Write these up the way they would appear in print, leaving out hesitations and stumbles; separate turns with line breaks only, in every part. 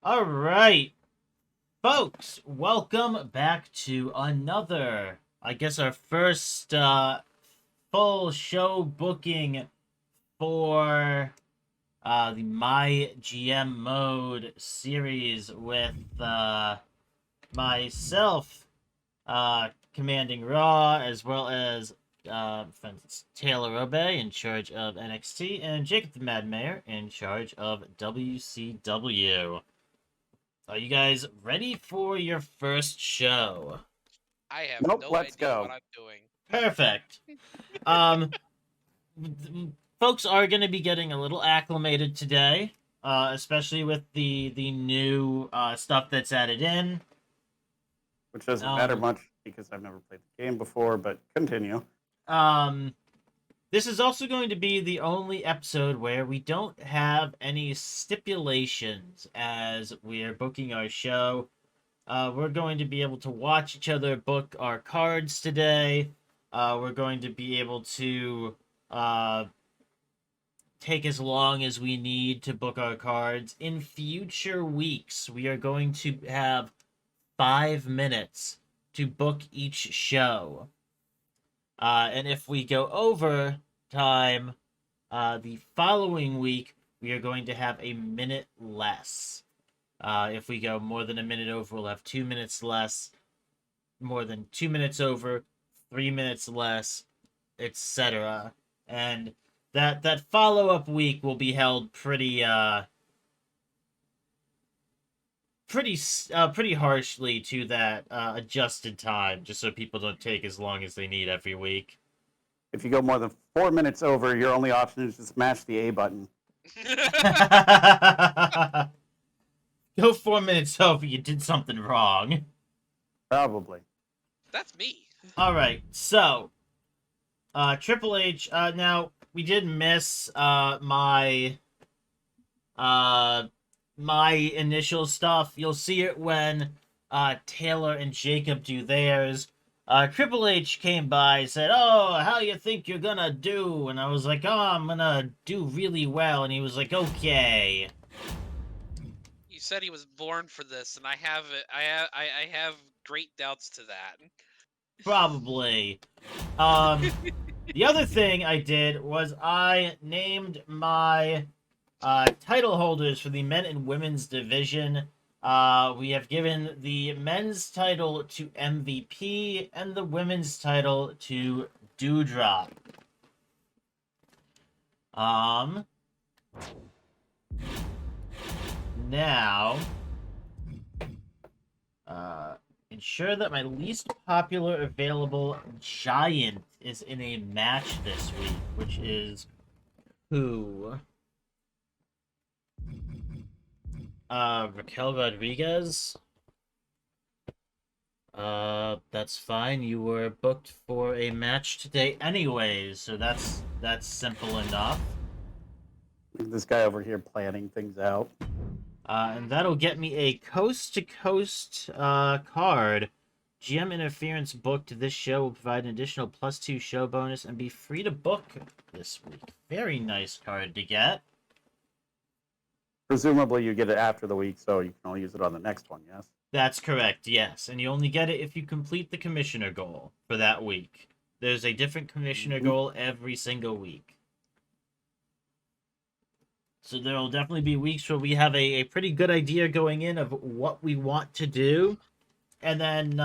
All right, folks, welcome back to another, I guess our first full show booking for the MyGM mode series with myself commanding Raw, as well as Taylorobey in charge of NXT, and JacobTheMadMayor in charge of WCW. Are you guys ready for your first show?
I have
Nope,
no
let's
idea
go.
what I'm doing.
Perfect. Um, folks are going to be getting a little acclimated today, especially with the new stuff that's added in.
Which doesn't matter much because I've never played the game before, but continue.
This is also going to be the only episode where we don't have any stipulations as we are booking our show. We're going to be able to watch each other book our cards today. We're going to be able to take as long as we need to book our cards. In future weeks, we are going to have 5 minutes to book each show. And if we go over time, the following week, we are going to have a minute less. If we go more than a minute over, we'll have 2 minutes less. More than 2 minutes over, 3 minutes less, etc. And that follow-up week will be held pretty harshly to that adjusted time, just so people don't take as long as they need every week.
If you go more than 4 minutes over, your only option is to smash the A button.
Go 4 minutes over, you did something wrong.
Probably.
That's me.
All right, so Triple H. Now we did miss my initial stuff. You'll see it when Taylor and Jacob do theirs. Triple H came by and said, "Oh, how you think you're gonna do?" And I was like, "Oh, I'm gonna do really well." And he was like, "Okay."
You said he was born for this, and I have I have great doubts to that.
Probably. The other thing I did was I named my title holders for the men and women's division. We have given the men's title to MVP and the women's title to Dewdrop. Now, ensure that my least popular available giant is in a match this week, which is who? Raquel Rodriguez. That's fine. You were booked for a match today anyways, so that's simple enough.
This guy over here planning things out.
And that'll get me a coast-to-coast card. GM interference booked this show will provide an additional +2 show bonus and be free to book this week. Very nice card to get.
Presumably you get it after the week, so you can only use it on the next one, yes?
That's correct, yes. And you only get it if you complete the commissioner goal for that week. There's a different commissioner goal every single week. So there will definitely be weeks where we have a pretty good idea going in of what we want to do. And then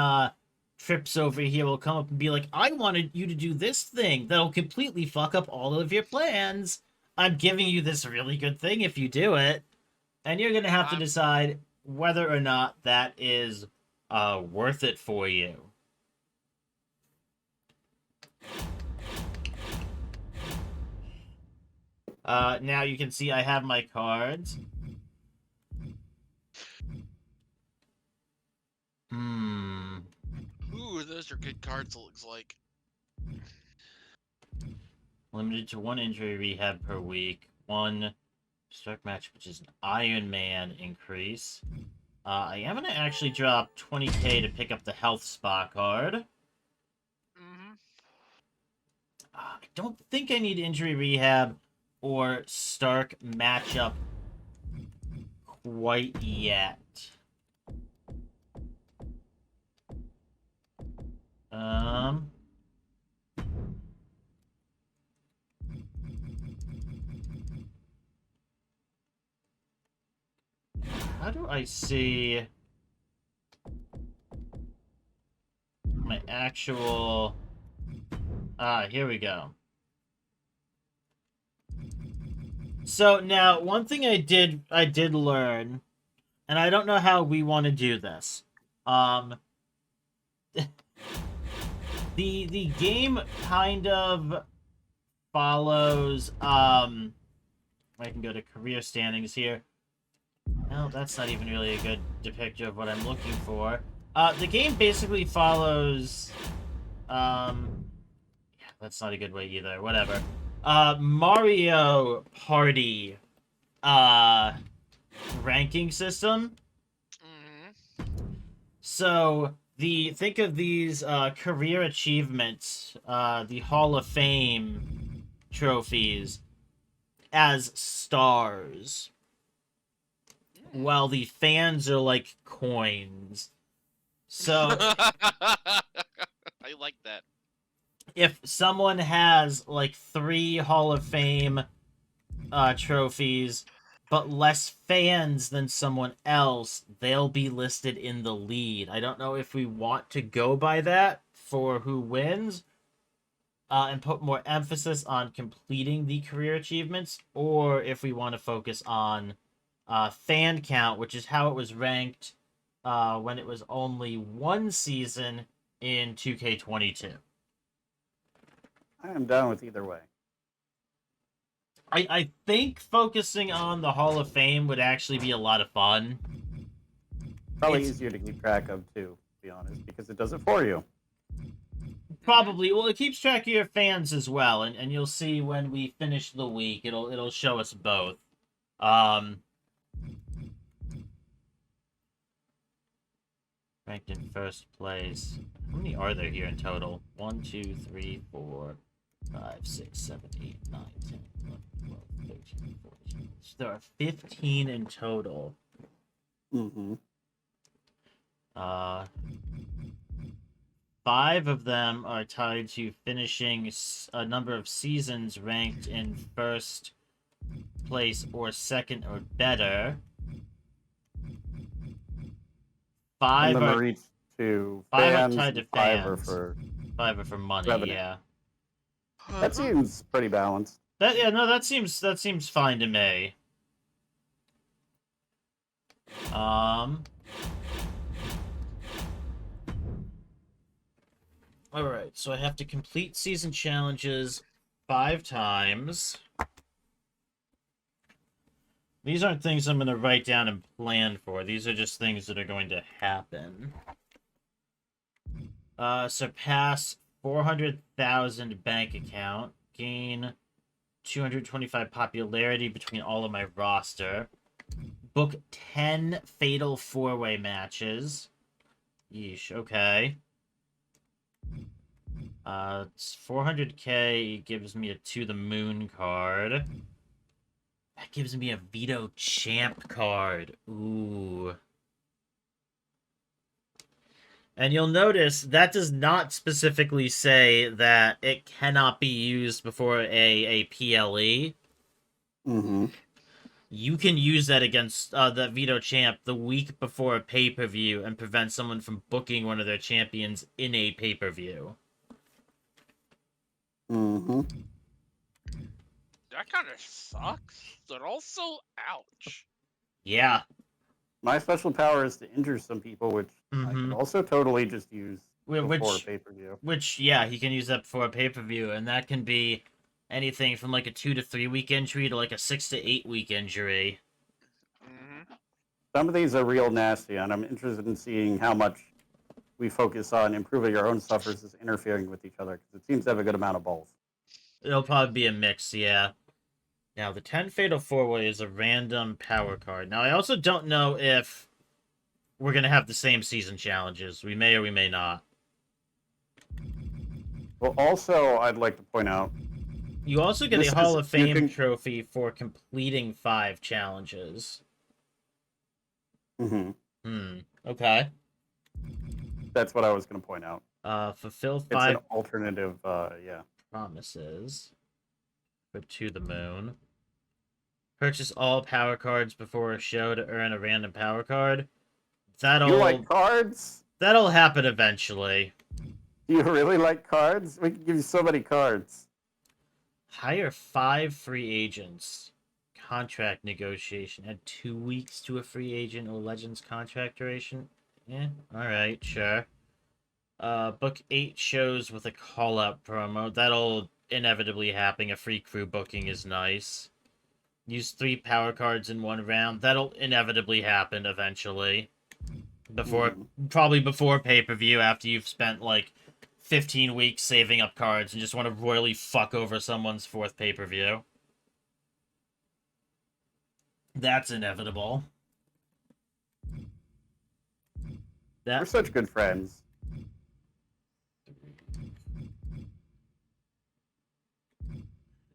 Trips over here will come up and be like, I wanted you to do this thing that'll completely fuck up all of your plans. I'm giving you this really good thing if you do it. And you're going to have to decide whether or not that is worth it for you. Now you can see I have my cards.
Ooh, those are good cards, it looks like.
Limited to 1 injury rehab per week. 1 start match, which is an Iron Man increase. I am going to actually drop 20k to pick up the health spa card. I don't think I need injury rehab or Stark matchup quite yet. How do I see my actual... here we go. So now, one thing I did learn, and I don't know how we want to do this. The game kind of follows, I can go to career standings here. No, that's not even really a good depiction of what I'm looking for. The game basically follows, yeah, that's not a good way either, whatever. Mario Party, ranking system. So, think of these, career achievements, the Hall of Fame trophies, as stars. While the fans are like coins. So...
I like that.
If someone has, like, 3 Hall of Fame, trophies, but less fans than someone else, they'll be listed in the lead. I don't know if we want to go by that for who wins, and put more emphasis on completing the career achievements, or if we want to focus on fan count, which is how it was ranked when it was only 1 season in 2K22.
I am down with either way.
I think focusing on the Hall of Fame would actually be a lot of fun.
Probably easier to keep track of, too, to be honest, because it does it for you.
Probably. Well, it keeps track of your fans as well, and you'll see when we finish the week, it'll show us both. Ranked in first place. How many are there here in total? 1, 2, 3, 4, 5, 6, 7, 8, 9, 10, 11, 12, 13, 14. So there are 15 in total.
Mm-hmm.
5 of them are tied to finishing a number of seasons ranked in first place or second or better. 5 are
reach to
5
fans,
are tied to
5 are
fans.
for
5 are for money.
revenue.
Yeah.
That seems pretty balanced.
That seems fine to me. Alright, so I have to complete season challenges 5 times. These aren't things I'm going to write down and plan for. These are just things that are going to happen. Surpass 400,000 bank account. Gain 225 popularity between all of my roster. Book 10 fatal 4-way matches. Yeesh, okay. It's 400k gives me a To the Moon card. That gives me a Veto Champ card. Ooh. And you'll notice that does not specifically say that it cannot be used before a PLE.
Mm-hmm.
You can use that against the Veto Champ the week before a pay-per-view and prevent someone from booking one of their champions in a pay-per-view.
Mm-hmm.
That kind of sucks, but also, ouch.
Yeah.
My special power is to injure some people, which I could also totally just use before a pay-per-view.
Which, yeah, he can use that before a pay-per-view, and that can be anything from like a 2 to 3 week injury to like a 6 to 8 week injury.
Mm-hmm.
Some of these are real nasty, and I'm interested in seeing how much we focus on improving our own stuff versus interfering with each other, because it seems to have a good amount of both.
It'll probably be a mix, yeah. Now, the 10 Fatal 4-Way is a random power card. Now, I also don't know if we're going to have the same season challenges. We may or we may not.
Well, also, I'd like to point out...
You also get a Hall of Fame trophy for completing 5 challenges. Okay.
That's what I was going to point out.
Fulfill
It's
5
an alternative, yeah.
promises for To the Moon. Purchase all power cards before a show to earn a random power card.
You like cards?
That'll happen eventually.
You really like cards? We can give you so many cards.
Hire 5 free agents. Contract negotiation. Add 2 weeks to a free agent or Legends contract duration. Yeah, alright, sure. Book 8 shows with a call-out promo. That'll inevitably happen. A free crew booking is nice. Use 3 power cards in 1 round. That'll inevitably happen eventually. Probably before pay-per-view, after you've spent, like, 15 weeks saving up cards and just want to royally fuck over someone's 4th pay-per-view. That's inevitable.
We're such good friends.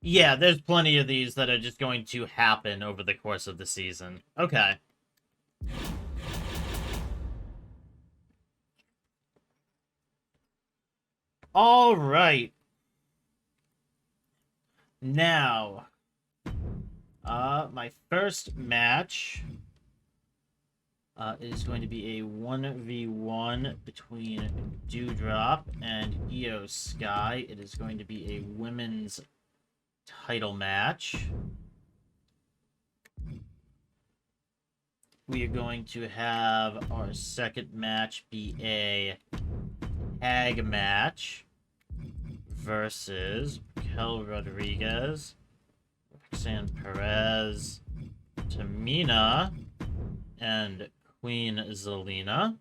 Yeah, there's plenty of these that are just going to happen over the course of the season. Okay. All right. Now, my first match is going to be a 1v1 between Dewdrop and Io Sky. It is going to be a women's title match. We are going to have our second match be a tag match versus Kel Rodriguez, Roxanne Perez, Tamina, and Queen Zelina.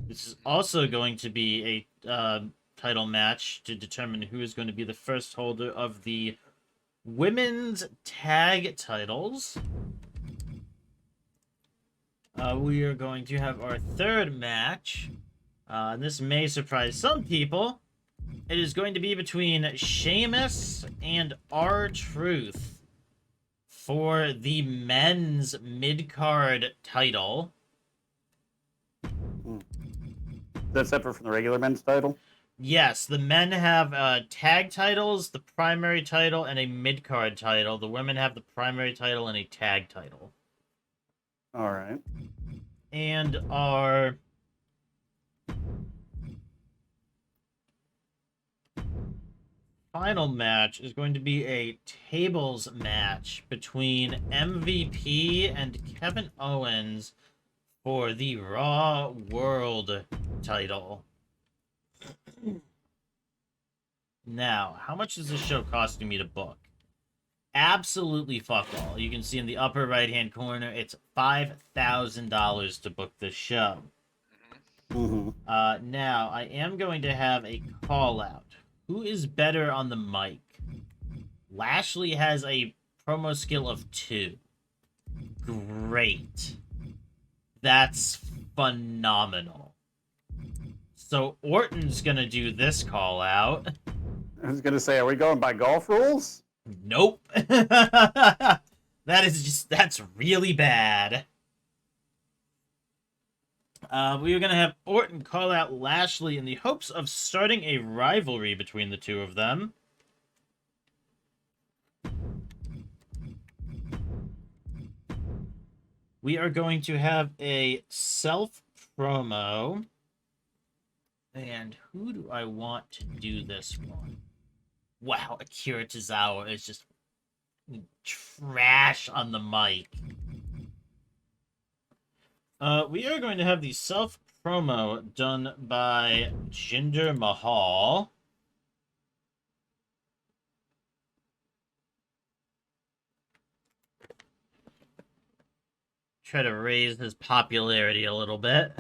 This is also going to be a title match to determine who is going to be the first holder of the women's tag titles. We are going to have our third match. And this may surprise some people. It is going to be between Sheamus and R-Truth for the men's mid-card title.
That's separate from the regular men's title?
Yes, the men have tag titles, the primary title, and a mid-card title. The women have the primary title and a tag title.
All right.
And our final match is going to be a tables match between MVP and Kevin Owens for the Raw World title. Now, how much is this show costing me to book? Absolutely fuck all. You can see in the upper right-hand corner, it's $5,000 to book this show. Now, I am going to have a call-out. Who is better on the mic? Lashley has a promo skill of 2. Great. That's phenomenal. So Orton's gonna do this call-out.
I was going to say, are we going by golf rules?
Nope. That's really bad. We are going to have Orton call out Lashley in the hopes of starting a rivalry between the two of them. We are going to have a self-promo. And who do I want to do this one? Wow, Akira Tozawa is just trash on the mic. We are going to have the self-promo done by Jinder Mahal. Try to raise his popularity a little bit.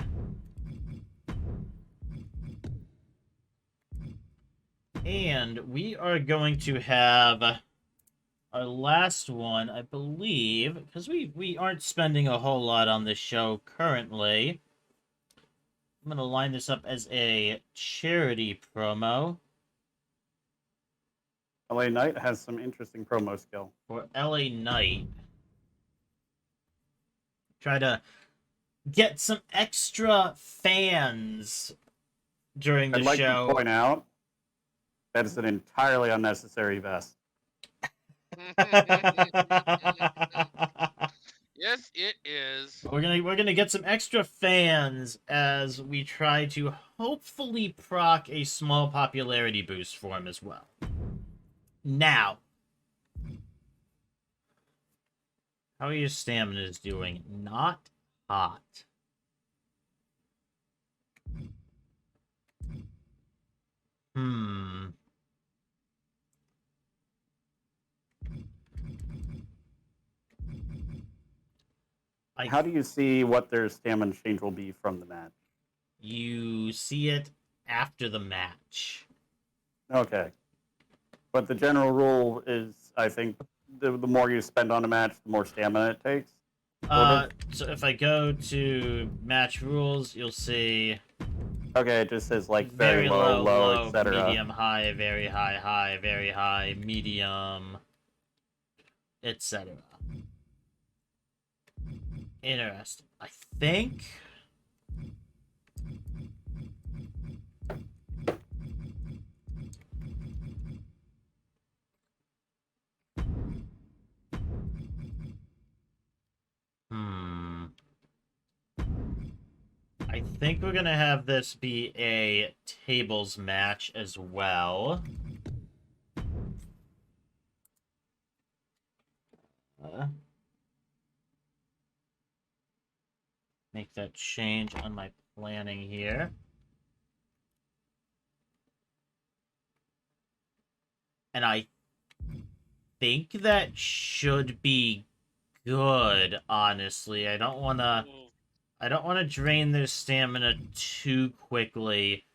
And we are going to have our last one, I believe, because we aren't spending a whole lot on this show currently. I'm going to line this up as a charity promo.
LA Knight has some interesting promo skill.
For LA Knight. Try to get some extra fans during the
I'd like
show.
to point out that is an entirely unnecessary vest.
Yes, it is.
We're gonna get some extra fans as we try to hopefully proc a small popularity boost for him as well. Now, how are your stamina doing? Not hot.
How do you see what their stamina change will be from the match?
You see it after the match.
Okay. But the general rule is, I think, the more you spend on a match, the more stamina it takes.
So if I go to match rules, you'll see.
Okay, it just says like very low, etc.
Medium, high, very high, medium, etc. Interesting. I think. I think we're gonna have this be a tables match as well. Make that change on my planning here. And I think that should be good, honestly. I don't want to drain their stamina too quickly.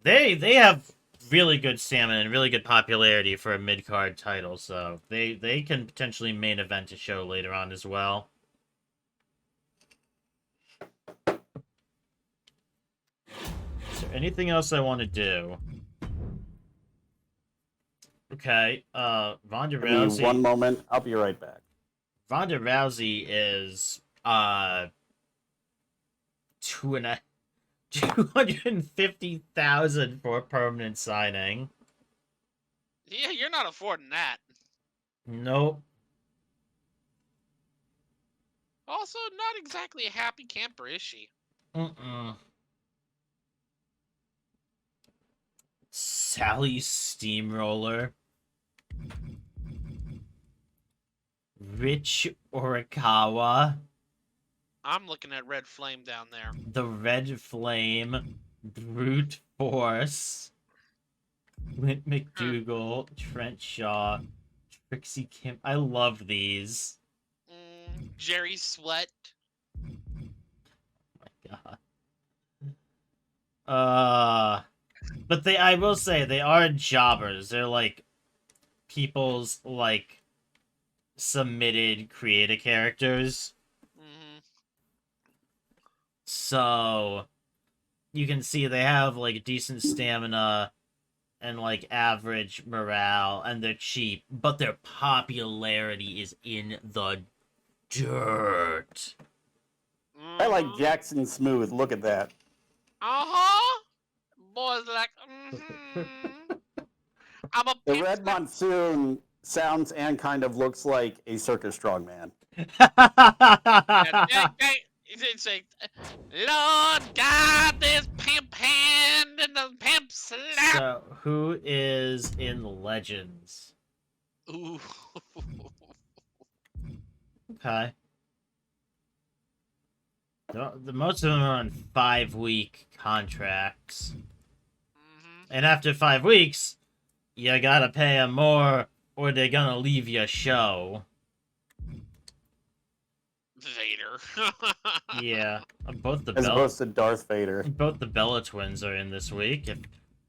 They have really good stamina and really good popularity for a mid-card title, so they can potentially main event a show later on as well. Is there anything else I want to do? Okay, Ronda Rousey.
Give me 1 moment. I'll be right back.
Ronda Rousey is 250,000 for a permanent signing.
Yeah, you're not affording that.
Nope.
Also, not exactly a happy camper, is she?
Sally Steamroller. Rich Orikawa.
I'm looking at Red Flame down there.
The Red Flame. Brute Force. Clint McDougal. Trent Shaw. Trixie Kim. I love these.
Jerry Sweat.
Oh my god. But I will say, they are jobbers. They're like people's like submitted creator characters. So you can see they have like decent stamina and like average morale, and they're cheap, but their popularity is in the dirt.
I like Jackson Smooth. Look at that.
Boys like, I'm a
The Red Monsoon sounds and kind of looks like a circus strongman.
It's like, Lord God, this pimp hand and the pimp slap.
So, who is in Legends?
Ooh.
Okay. The most of them are on 5-week contracts. And after 5 weeks, you gotta pay them more, or they're gonna leave your show.
Vader.
Yeah, both the
As opposed to Darth Vader.
Both the Bella twins are in this week. If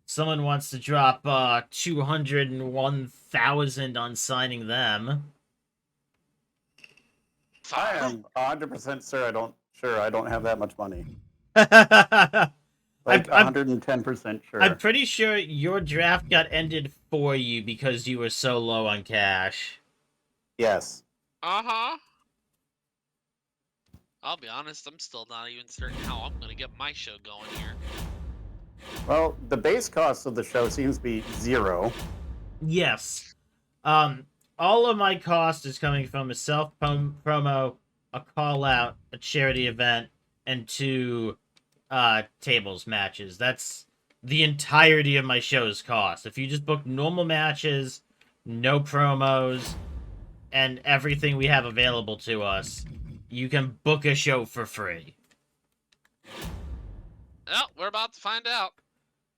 someone wants to drop 201,000 on signing them,
I am 100% sure I don't have that much money. Like 110% sure.
I'm pretty sure your draft got ended for you because you were so low on cash.
Yes.
I'll be honest, I'm still not even certain how I'm gonna get my show going here.
Well, the base cost of the show seems to be 0.
Yes. All of my cost is coming from a self promo, a call out, a charity event, and 2 tables matches. That's the entirety of my show's cost. If you just book normal matches, no promos, and everything we have available to us, you can book a show for free.
Well, we're about to find out.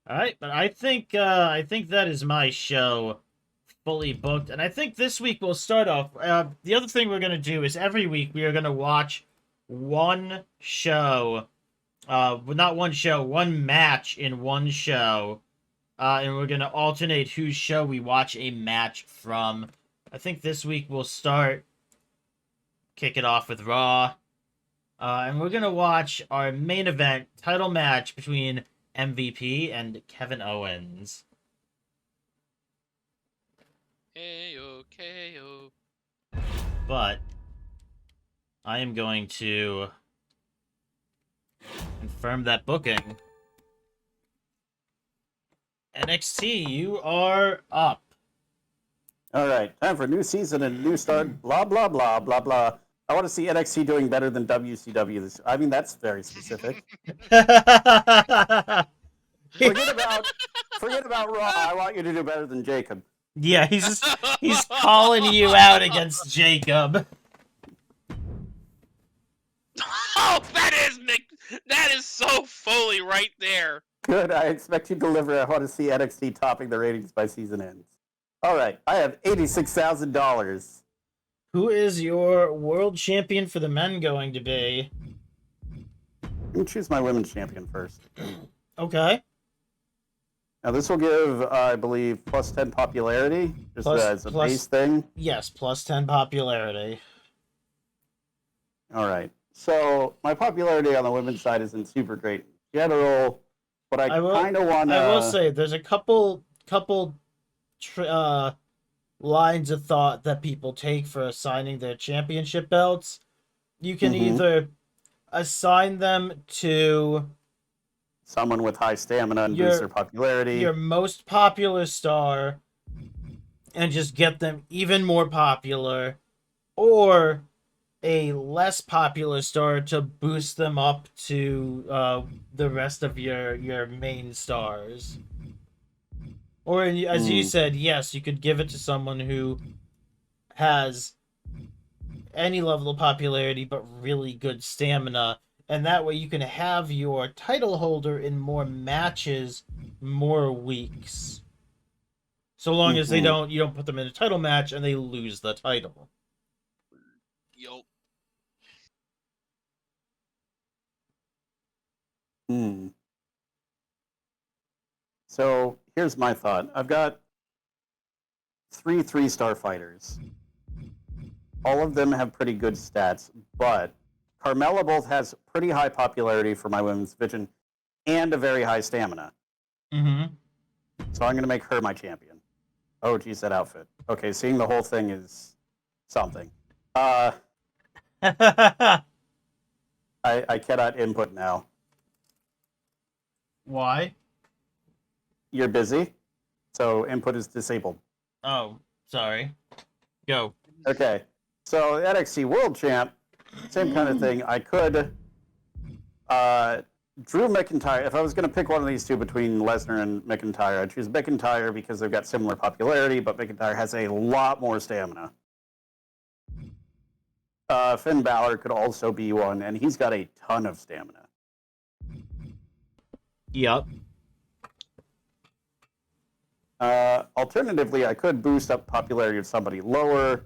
All right, but I think that is my show fully booked, and I think this week we'll start off. The other thing we're gonna do is every week we are gonna watch one show, not one show, one match in one show, and we're gonna alternate whose show we watch a match from. I think this week we'll kick it off with Raw, and we're gonna watch our main event title match between MVP and Kevin Owens.
KO.
But I am going to confirm that booking. NXT, you are up.
All right, time for a new season and a new start. Blah blah blah blah blah. I want to see NXT doing better than WCW. I mean, that's very specific. Forget about Raw. I want you to do better than Jacob.
Yeah, he's calling you out against Jacob.
Oh, that is Mick. That is so Foley right there.
Good. I expect you to deliver. I want to see NXT topping the ratings by season ends. All right, I have $86,000.
Who is your world champion for the men going to be?
Let me choose my women's champion first.
Okay.
Now this will give, I believe, plus 10 popularity, just as a base thing.
Yes, plus 10 popularity.
All right. So my popularity on the women's side isn't super great in general, but I kind of want to.
I will say there's a couple lines of thought that people take for assigning their championship belts. You can either assign them to
someone with high stamina and boost their popularity.
Your most popular star, and just get them even more popular, or a less popular star to boost them up to the rest of your main stars. Or, as you said, yes, you could give it to someone who has any level of popularity but really good stamina, and that way you can have your title holder in more matches, more weeks. So long as you don't put them in a title match and they lose the title.
Yup.
So here's my thought. I've got 3 3-star fighters. All of them have pretty good stats, but Carmella both has pretty high popularity for my women's division and a very high stamina. So I'm going to make her my champion. Oh, geez, that outfit. Okay, seeing the whole thing is something. I cannot input now.
Why?
You're busy, so input is disabled.
Oh, sorry. Go.
Okay, so NXT World Champ, same kind of thing. I could Drew McIntyre. If I was going to pick one of these two between Lesnar and McIntyre, I'd choose McIntyre because they've got similar popularity, but McIntyre has a lot more stamina. Finn Balor could also be one, and he's got a ton of stamina.
Yep.
Alternatively, I could boost up popularity of somebody lower.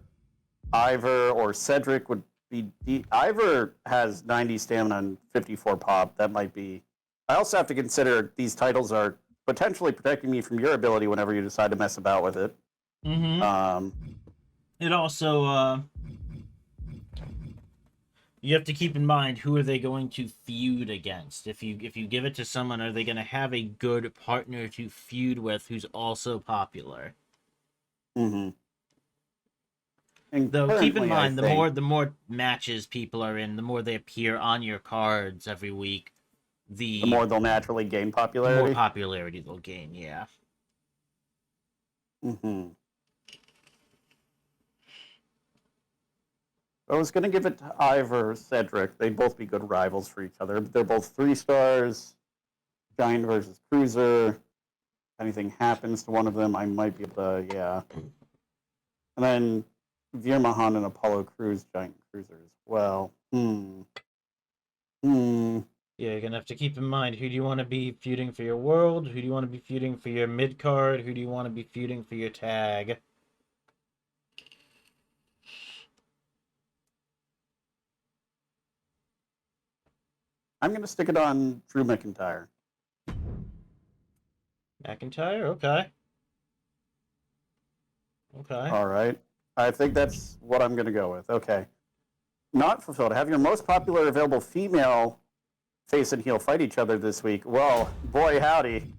Ivor or Cedric would be... Ivor has 90 stamina and 54 pop. That might be... I also have to consider these titles are potentially protecting me from your ability whenever you decide to mess about with it.
It also... you have to keep in mind, who are they going to feud against? If you give it to someone, are they going to have a good partner to feud with who's also popular? Though keep in
currently, I
mind,
think,
the more matches people are in, the more they appear on your cards every week,
the more they'll naturally gain
the more
popularity.
popularity they'll gain. Yeah.
Mm-hmm. I was going to give it to Ivor or Cedric. They'd both be good rivals for each other. They're both 3 stars. Giant versus Cruiser. If anything happens to one of them, I might be able to, yeah. And then Veer Mahan and Apollo Crews, Giant Cruiser as well.
Yeah, you're gonna have to keep in mind, who do you want to be feuding for your world? Who do you want to be feuding for your mid card? Who do you want to be feuding for your tag?
I'm going to stick it on Drew McIntyre.
McIntyre? Okay. Okay.
All right. I think that's what I'm going to go with. Okay. Not fulfilled. Have your most popular available female face and heel fight each other this week. Well, boy, howdy.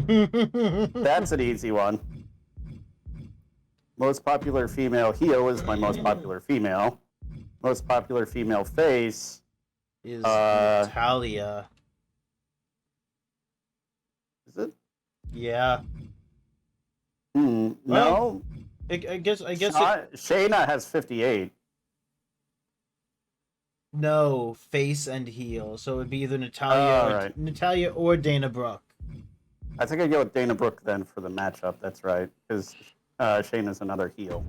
That's an easy one. Most popular female heel is my most popular female. Most popular female face
Is Natalia.
is it?
Yeah.
No.
I guess
Shayna has 58.
No, face and heel. So it would be either Natalia or Dana Brooke.
I think I'd go with Dana Brooke then for the matchup. That's right, because Shayna's another heel.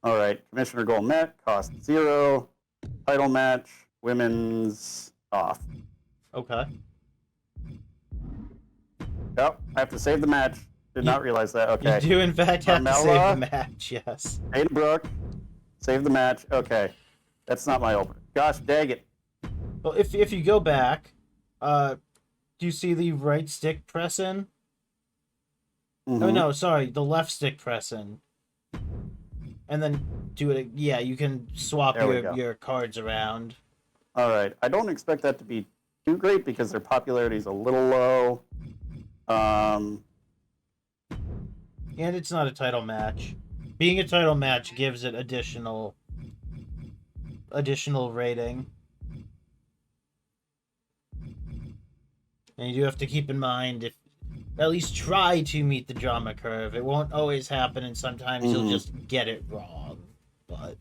All right, Commissioner goal met, cost 0. Title match, women's off.
Okay.
Yep, I have to save the match. Did not realize that. Okay.
You do, in fact, have to save
Carmella?
the match, yes.
Dana Brooke, save the match. Okay. That's not my opener. Gosh dang it.
Well, if you go back, do you see the right stick press in?
Mm-hmm.
Oh, no, sorry, the left stick press in. And then do it. Yeah, you can swap your cards around.
All right. I don't expect that to be too great because their popularity is a little low.
And it's not a title match. Being a title match gives it additional rating. And you do have to keep in mind, if at least try to meet the drama curve. It won't always happen, and sometimes you'll just get it wrong. But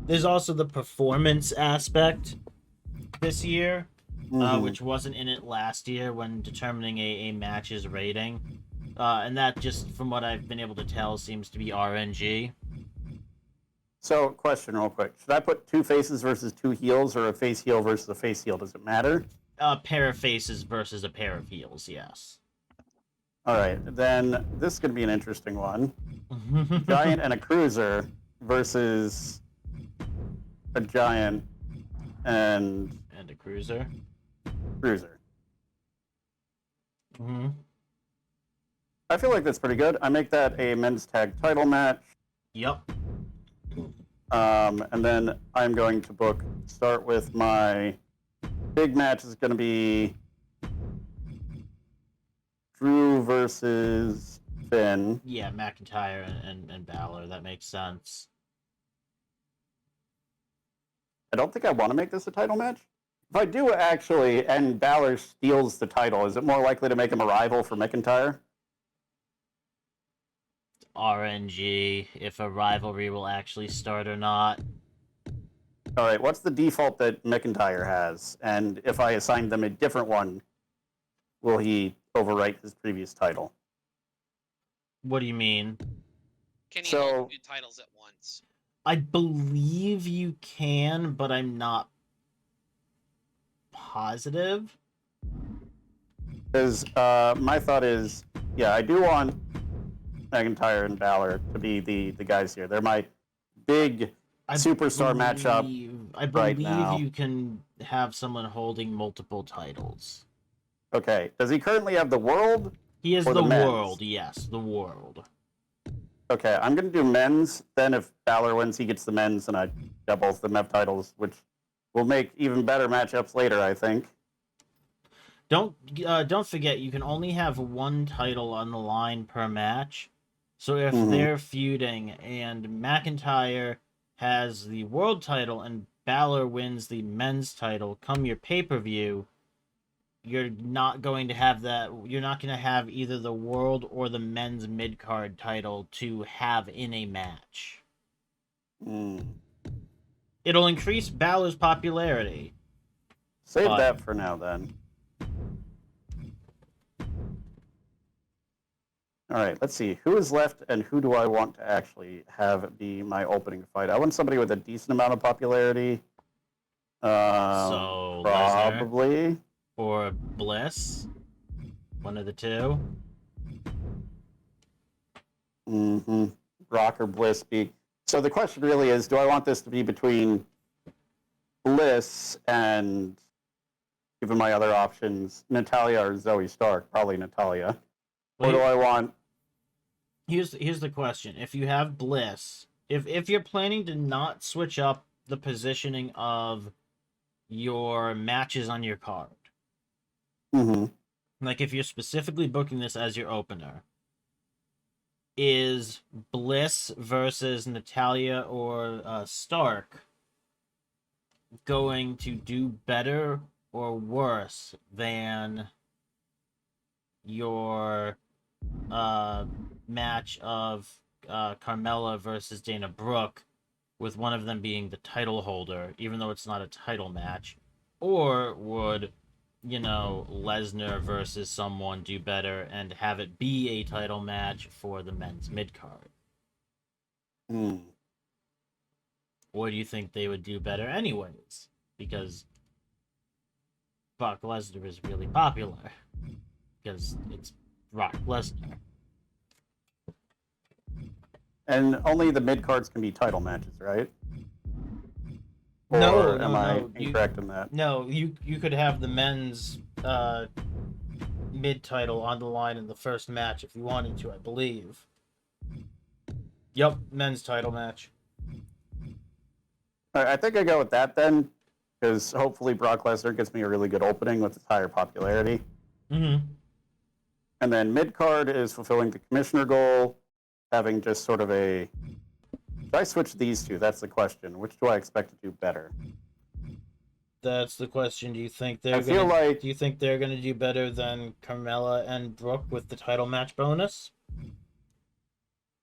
there's also the performance aspect this year, which wasn't in it last year when determining a match's rating. And that, just from what I've been able to tell, seems to be RNG.
So, question real quick. Should I put 2 faces versus 2 heels or a face heel versus a face heel? Does it matter?
A pair of faces versus a pair of heels, yes.
All right. Then this is going to be an interesting one. Giant and a cruiser versus a giant and
a cruiser.
Cruiser.
Mm-hmm.
I feel like that's pretty good. I make that a men's tag title match.
Yep.
And then I'm going to start with my big match is going to be Drew versus Finn.
Yeah, McIntyre and Balor. That makes sense.
I don't think I want to make this a title match. If I do actually, and Balor steals the title, is it more likely to make him a rival for McIntyre?
RNG, if a rivalry will actually start or not.
All right, what's the default that McIntyre has? And if I assign them a different one, will he overwrite his previous title?
What do you mean?
Can he hold 2 titles at once?
I believe you can, but I'm not positive.
Because my thought is, yeah, I do want McIntyre and Balor to be the guys here. They're my big superstar matchup.
I believe
now.
You can have someone holding multiple titles.
Okay. Does he currently have the world?
He has
or
the
men's?
world, yes, the world.
Okay, I'm going to do men's. Then if Balor wins, he gets the men's, and I got both of them have titles, which will make even better matchups later, I think.
Don't forget, you can only have one title on the line per match. So if they're feuding and McIntyre has the world title and Balor wins the men's title come your pay-per-view, you're not going to have that. You're not going to have either the world or the men's mid-card title to have in a match. It'll increase Balor's popularity.
Save that for now, then. All right, let's see. Who is left and who do I want to actually have be my opening fight? I want somebody with a decent amount of popularity.
So
probably.
Lesnar or Bliss. One of the two.
Rock or Bliss be. So the question really is, do I want this to be between Bliss and, given my other options, Natalya or Zoe Stark? Probably Natalya. Or do I want...
Here's the question. If you have Bliss, if you're planning to not switch up the positioning of your matches on your card, like if you're specifically booking this as your opener, is Bliss versus Natalya or Stark going to do better or worse than your match of Carmella versus Dana Brooke, with one of them being the title holder, even though it's not a title match? Or would, Lesnar versus someone do better and have it be a title match for the men's mid-card? Or do you think they would do better anyways? Because Brock Lesnar is really popular. Because it's Brock Lesnar.
And only the mid-cards can be title matches, right?
No,
am I incorrect in that?
No, you could have the men's mid-title on the line in the first match if you wanted to, I believe. Yep, men's title match.
All right, I think I go with that then, because hopefully Brock Lesnar gets me a really good opening with his higher popularity. And then mid-card is fulfilling the commissioner goal, having just sort of a... Should I switch these two? That's the question. Which do I expect to do better?
That's the question. Do you think they're gonna do better than Carmella and Brooke with the title match bonus?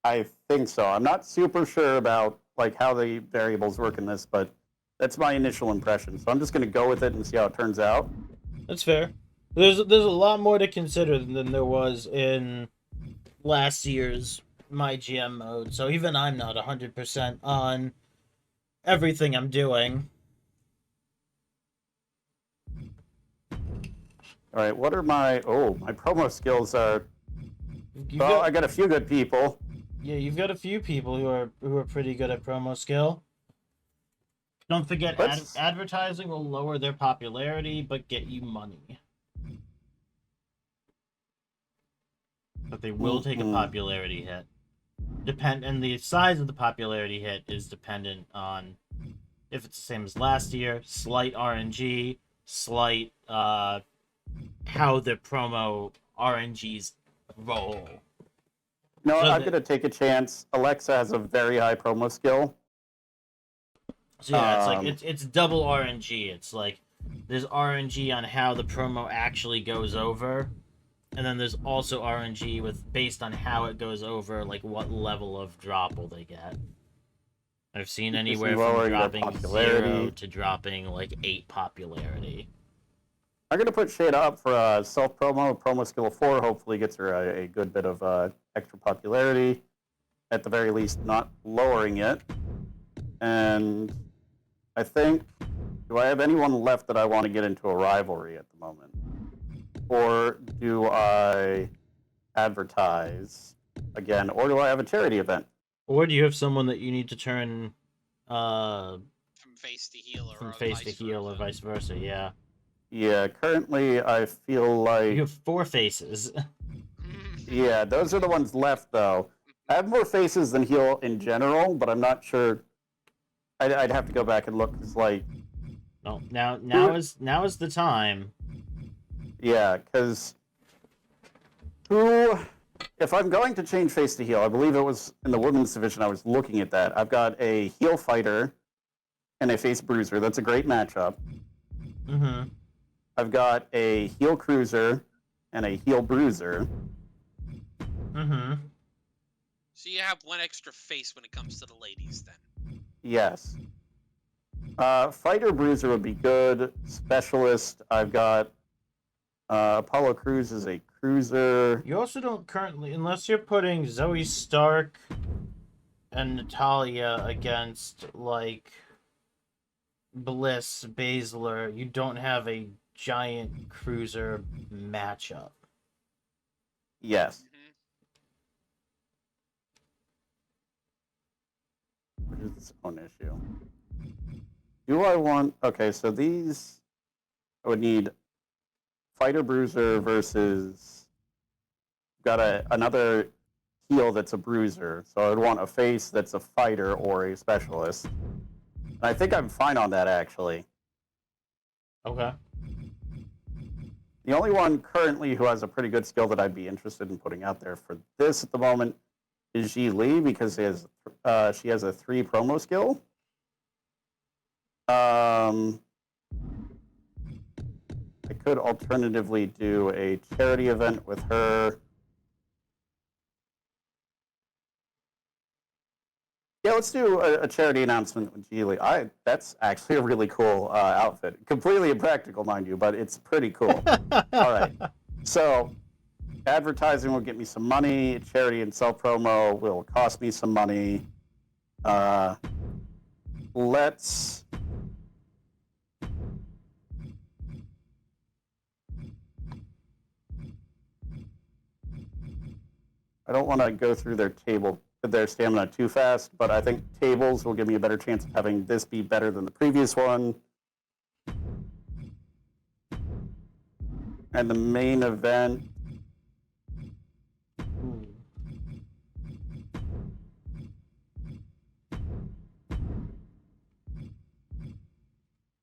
I think so. I'm not super sure about how the variables work in this, but that's my initial impression. So I'm just going to go with it and see how it turns out.
That's fair. There's a lot more to consider than there was in last year's MyGM mode. So even I'm not 100% on everything I'm doing.
All right, what are my promo skills are... I got a few good people.
Yeah, you've got a few people who are pretty good at promo skill. Don't forget, advertising will lower their popularity, but get you money. But they will take a popularity hit. And the size of the popularity hit is dependent on if it's the same as last year, slight RNG, slight how the promo RNGs roll.
No, I'm going to take a chance. Alexa has a very high promo skill.
So yeah, it's double RNG. It's like there's RNG on how the promo actually goes over, and then there's also RNG based on how it goes over, like what level of drop will they get. I've seen anywhere from dropping 0 to dropping like 8 popularity.
I'm going to put Shayna up for a promo skill of 4. Hopefully gets her a good bit of extra popularity. At the very least, not lowering it. And I think, do I have anyone left that I want to get into a rivalry at the moment? Or do I advertise again? Or do I have a charity event?
Or do you have someone that you need to turn
from face to heel
or vice versa? Yeah.
Yeah, currently I feel like...
You have 4 faces.
Yeah, those are the ones left, though. I have more faces than heel in general, but I'm not sure. I'd have to go back and look. It's like...
No, now is the time.
Yeah, because who... If I'm going to change face to heel, I believe it was in the women's division I was looking at that. I've got a heel fighter and a face bruiser. That's a great matchup.
Mm-hmm.
I've got a heel cruiser and a heel bruiser.
Mm-hmm.
So you have one extra face when it comes to the ladies, then.
Yes. Fighter bruiser would be good. Specialist, I've got Apollo Crews is a cruiser.
You also don't currently, unless you're putting Zoe Stark and Natalia against, like, Bliss, Baszler, you don't have a giant cruiser matchup.
Yes.
Mm-hmm.
Which is its own issue. Do I want... Okay, so these... I would need fighter bruiser versus... Got another heel that's a bruiser. So I would want a face that's a fighter or a specialist. And I think I'm fine on that, actually.
Okay.
The only one currently who has a pretty good skill that I'd be interested in putting out there for this at the moment is Ji Lee, because she has a 3 promo skill. I could alternatively do a charity event with her. Yeah, let's do a charity announcement with Ji Lee. That's actually a really cool outfit. Completely impractical, mind you, but it's pretty cool. All right. So, advertising will get me some money. Charity and self-promo will cost me some money. Let's... I don't want to go through their stamina too fast, but I think tables will give me a better chance of having this be better than the previous one. And the main event...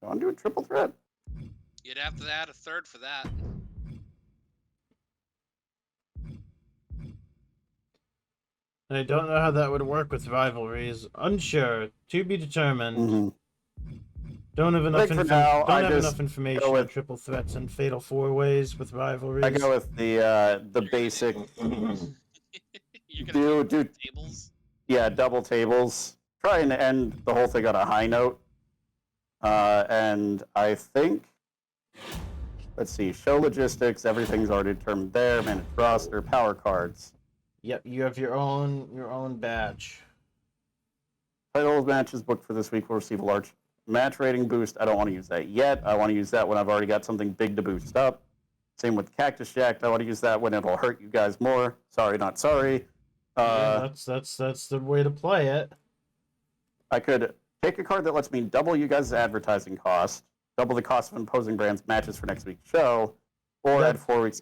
I want to do a triple threat.
You'd have to add a third for that.
I don't know how that would work with rivalries. Unsure. To be determined.
Mm-hmm.
Don't have enough,
enough
information on triple threats and fatal 4-ways with rivalries.
I go with the basic.
You're gonna
do
tables?
Yeah, double tables. Try and end the whole thing on a high note. And I think, let's see, show logistics, everything's already determined there. Managed roster, power cards.
Yep, you have your own badge.
Title matches booked for this week will receive a large match rating boost. I don't want to use that yet. I want to use that when I've already got something big to boost up. Same with Cactus Jack. I want to use that when it'll hurt you guys more. Sorry, not sorry.
Yeah, that's the way to play it.
I could pick a card that lets me double you guys' advertising cost, double the cost of imposing brands matches for next week's show, or add 4 weeks.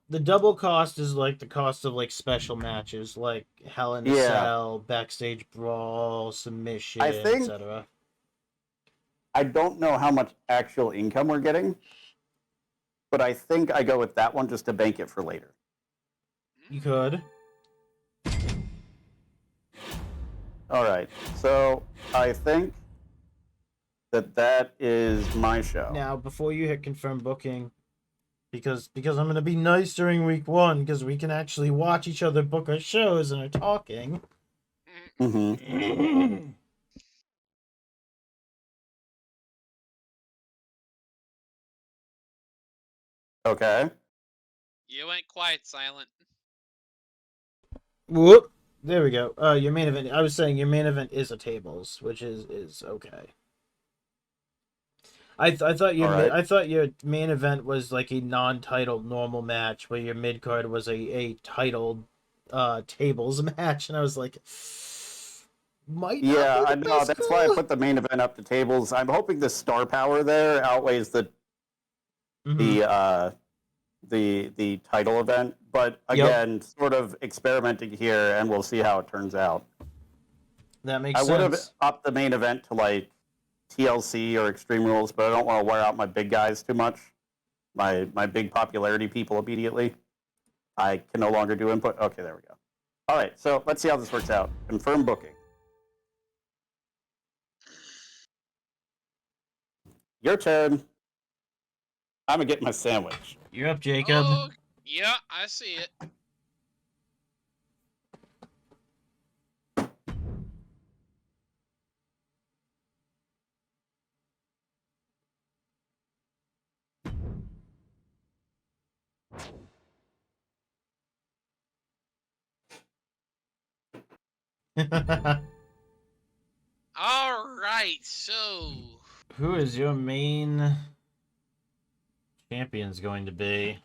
The double cost is like the cost of like special matches, like Hell in a Cell, Backstage Brawl, Submission, etc.
I don't know how much actual income we're getting, but I think I go with that one just to bank it for later.
You could.
All right, so I think that is my show.
Now, before you hit confirm booking, because I'm going to be nice during week 1, because we can actually watch each other book our shows and are talking.
Mm-hmm. Okay.
You went quiet, Silent.
Whoop. There we go. Your main event. I was saying your main event is a tables, which is okay. I thought your main event was like a non-titled normal match, where your mid card was a titled tables match, and I was like, might not
yeah,
be
I know. That's why I put the main event up to tables. I'm hoping the star power there outweighs the title event, but again, sort of experimenting here, and we'll see how it turns out.
That makes sense.
I would have upped the main event to like TLC or Extreme Rules, but I don't want to wear out my big guys too much. my big popularity people immediately. I can no longer do input. Okay, there we go. All right, so let's see how this works out. Confirm booking. Your turn. I'm gonna get my sandwich.
You're up, Jacob.
Oh, yeah, I see it. All right, so
Who is your main champion's going to be?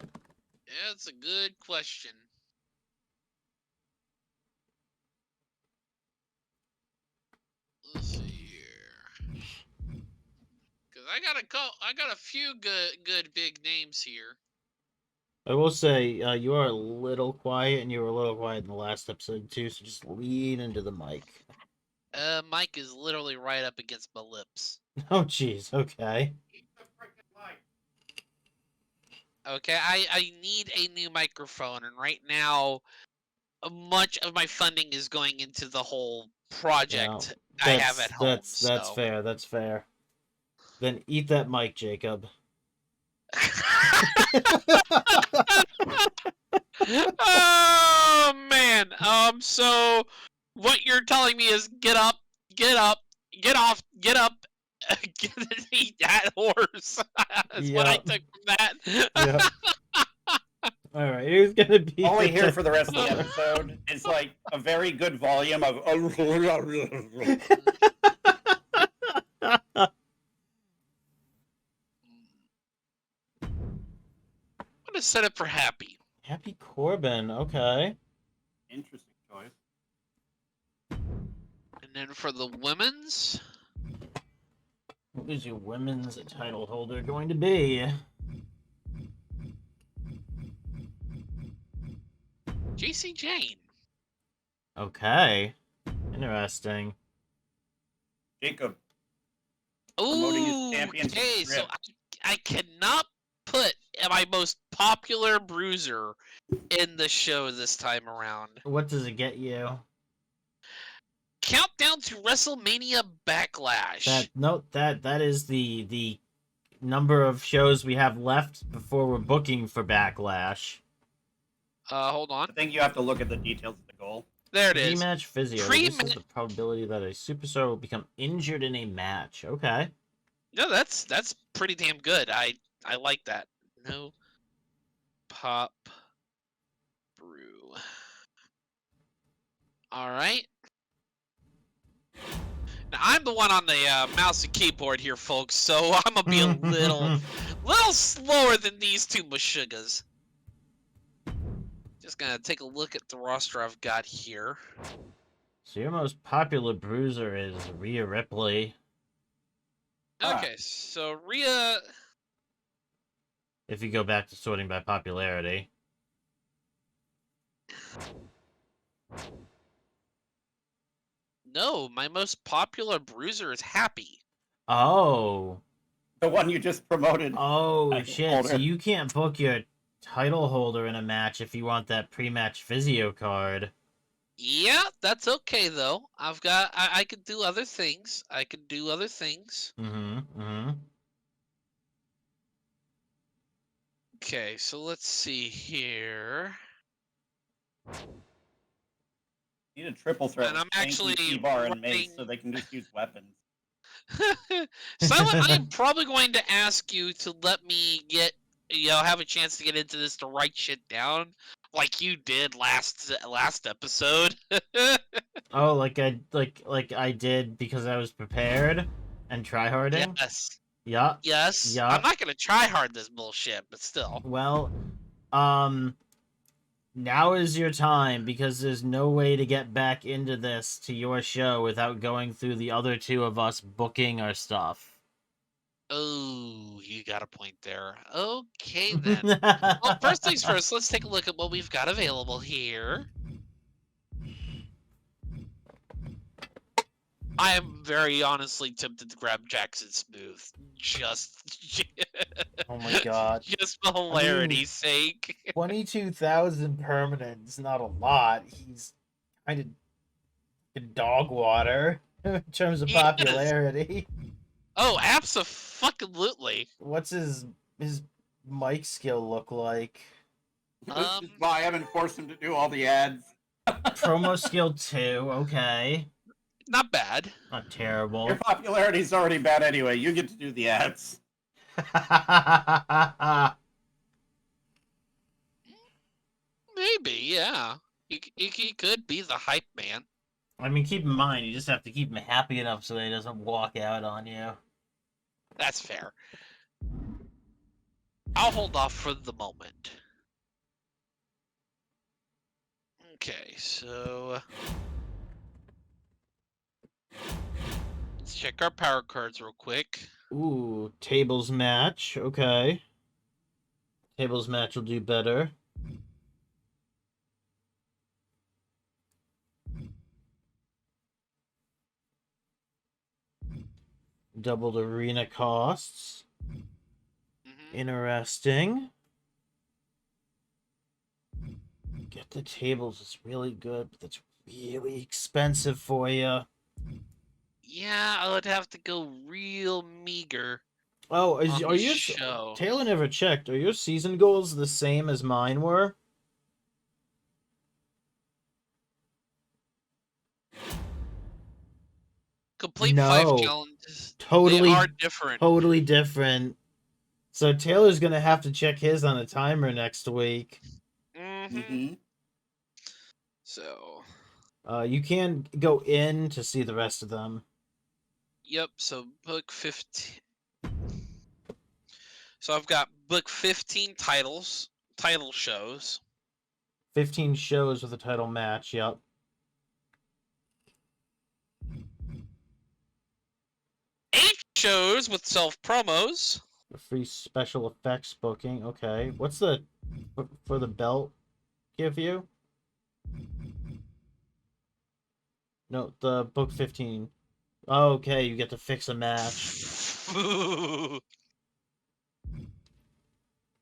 that's a good question. Let's see here, because I got a few good big names here.
I will say, you are a little quiet, and you were a little quiet in the last episode too, so just lean into the mic.
Mike is literally right up against my lips.
Oh, jeez, okay.
Okay, I need a new microphone, and right now, much of my funding is going into the whole project I have at home.
That's fair, that's fair. Then eat that mic, Jacob.
Oh man. So what you're telling me is get up, get off, get up, eat that horse. That's what I
Yep.
took from that.
Yep. Alright, who's gonna be
Only here for the rest of the episode. It's like a very good volume of.
I'm gonna set it for Happy.
Happy Corbin, okay.
Interesting choice.
And then for the women's,
Who is your women's title holder going to be?
JC Jane.
Okay. Interesting.
Jacob. Promoting his
Ooh,
championship
okay, so
script.
I cannot put my most popular bruiser in the show this time around.
What does it get you?
Countdown to WrestleMania Backlash.
That is the number of shows we have left before we're booking for Backlash.
Hold on.
I think you have to look at the details of the goal.
There it is.
Pre-match physio. Reduces the probability that a superstar will become injured in a match. Okay.
No, that's pretty damn good. I like that. No pop brew. All right. Now I'm the one on the mouse and keyboard here, folks. So I'm gonna be a little slower than these two mashugas. Just gonna take a look at the roster I've got here.
So your most popular bruiser is Rhea Ripley.
Okay, so Rhea.
If you go back to sorting by popularity.
No, my most popular bruiser is Happy.
Oh.
The one you just promoted.
Oh,
Title
shit.
holder.
So you can't book your title holder in a match if you want that pre-match physio card.
Yeah, that's okay though. I could do other things. I could do other things. Okay, so let's see here.
Need a triple threat.
And I'm
with Tanky,
actually
T-Bar, and Mace,
running-
so they can just use weapons.
Silent, I'm probably going to ask you to let me have a chance to get into this to write shit down, like you did last episode.
Oh, like I did because I was prepared and tryharding?
Yes.
Yeah.
Yes.
Yeah.
I'm not gonna try hard this bullshit, but still.
Well, now is your time because there's no way to get back into this to your show without going through the other two of us booking our stuff.
Oh, you got a point there. Okay then. Well, first things first, let's take a look at what we've got available here. I am very honestly tempted to grab Jackson Smooth.
Oh my god.
Just for hilarity's sake.
22,000 permanent is not a lot. He's kind of dog water in terms of popularity.
Oh, abso-fucking-lutely.
What's his mic skill look like?
Just buy him and force him to do all the ads.
Promo skill 2, okay.
Not bad.
Not terrible.
Your popularity's already bad anyway. You get to do the ads.
Maybe, yeah. He could be the hype man.
I mean, keep in mind, you just have to keep him happy enough so that he doesn't walk out on you.
That's fair. I'll hold off for the moment. Okay, so... let's check our power cards real quick.
Ooh, tables match. Okay. Tables match will do better. Doubled arena costs. Interesting. Get the tables. It's really good, but it's really expensive for you.
Yeah, I would have to go real meager.
Oh, are you?
Show.
Taylor never checked. Are your season goals the same as mine were?
Complete 5 challenges.
Totally,
they are different.
Totally different. So Taylor's gonna have to check his on a timer next week.
So.
You can go in to see the rest of them.
Yep. So book 15. So I've got book 15 title shows.
15 shows with a title match. Yep.
Shows with self-promos.
A free special effects booking. Okay. What's the... for the belt give you? No, the book 15. Oh, okay, you get to fix a match.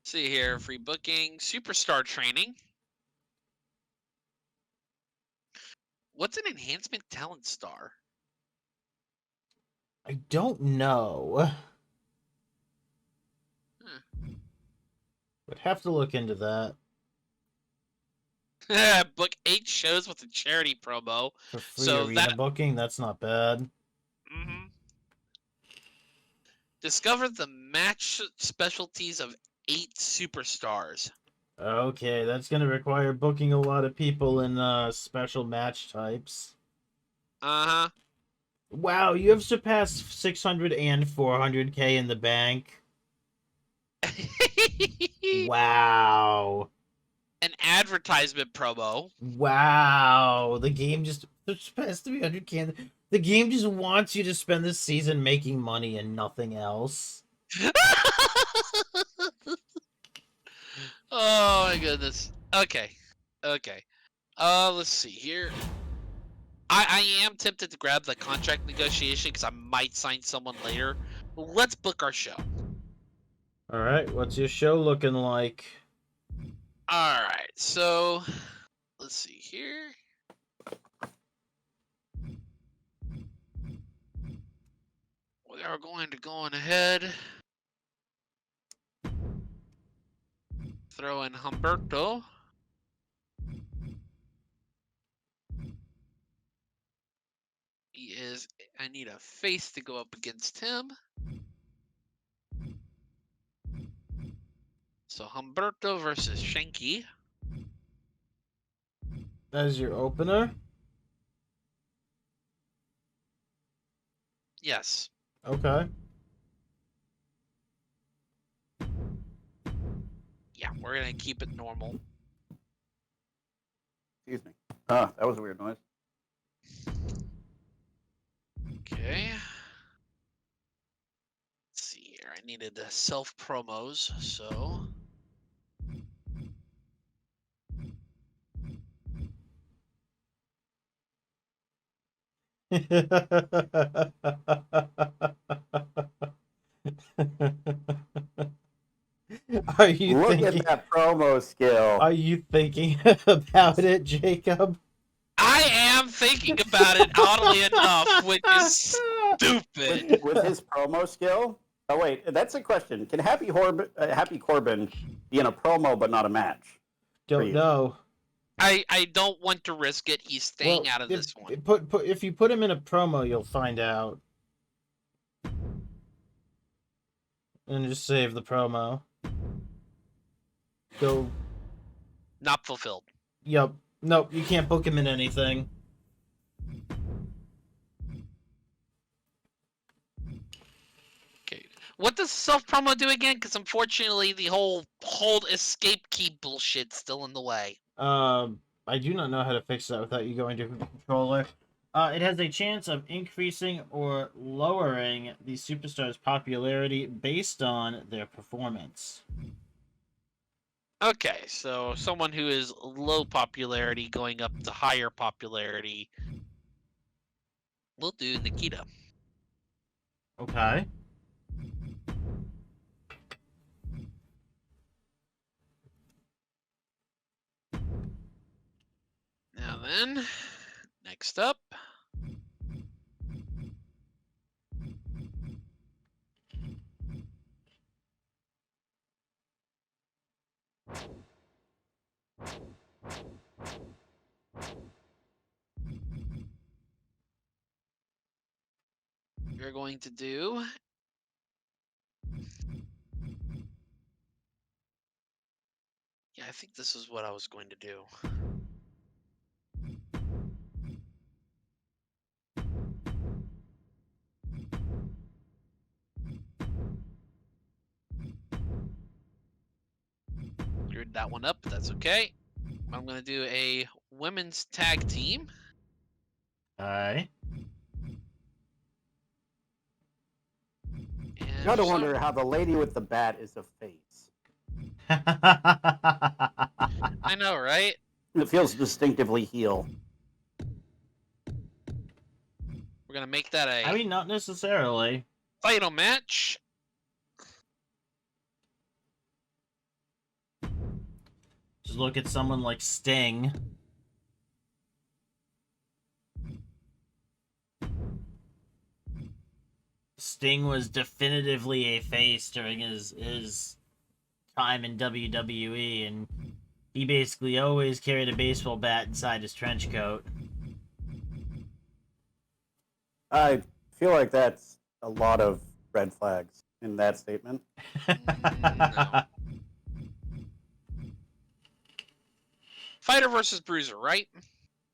See here, free booking, superstar training. What's an enhancement talent star?
I don't know. Would have to look into that.
Book 8 shows with a charity promo.
For free arena booking, that's not bad.
Discover the match specialties of 8 superstars.
Okay, that's going to require booking a lot of people in special match types.
Uh-huh.
Wow, you have surpassed 600 and 400k in the bank. Wow.
An advertisement promo.
Wow, the game just surpassed 300k. The game just wants you to spend this season making money and nothing else.
Oh my goodness. Okay. Let's see here. I am tempted to grab the contract negotiation because I might sign someone later. But let's book our show.
Alright, what's your show looking like?
Alright, so let's see here. We are going to go on ahead. Throw in Humberto. I need a face to go up against him. So Humberto versus Shanky.
As your opener?
Yes.
Okay.
Yeah, we're gonna keep it normal.
Excuse me. Ah, that was a weird noise.
Okay. Let's see here. I needed the self promos, so.
Are you
Look at
thinking?
that promo skill.
Are you thinking about it, Jacob?
I am thinking about it, oddly enough, which is stupid.
With his promo skill. Oh wait, that's a question. Can Happy Corbin be in a promo but not a match?
Don't know.
I don't want to risk it. He's staying out of this one.
If you put him in a promo, you'll find out. And just save the promo. Go.
Not fulfilled.
Yup. Nope, you can't book him in anything.
Okay. What does self promo do again? Because unfortunately, the whole hold escape key bullshit's still in the way.
I do not know how to fix that without you going to the controller. It has a chance of increasing or lowering the superstar's popularity based on their performance.
Okay, so someone who is low popularity going up to higher popularity. We'll do Nikita.
Okay.
Now then, next up. We're going to do yeah, I think this is what I was going to do. Screwed that one up, but that's okay. I'm going to do a women's tag team.
Alright.
You gotta wonder how the lady with the bat is a face.
I know, right?
It feels distinctively heel.
We're going to make that a
I mean, not necessarily.
title match.
Just look at someone like Sting. Sting was definitively a face during his time in WWE, and he basically always carried a baseball bat inside his trench coat.
I feel like that's a lot of red flags in that statement.
No. Fighter versus Bruiser, right?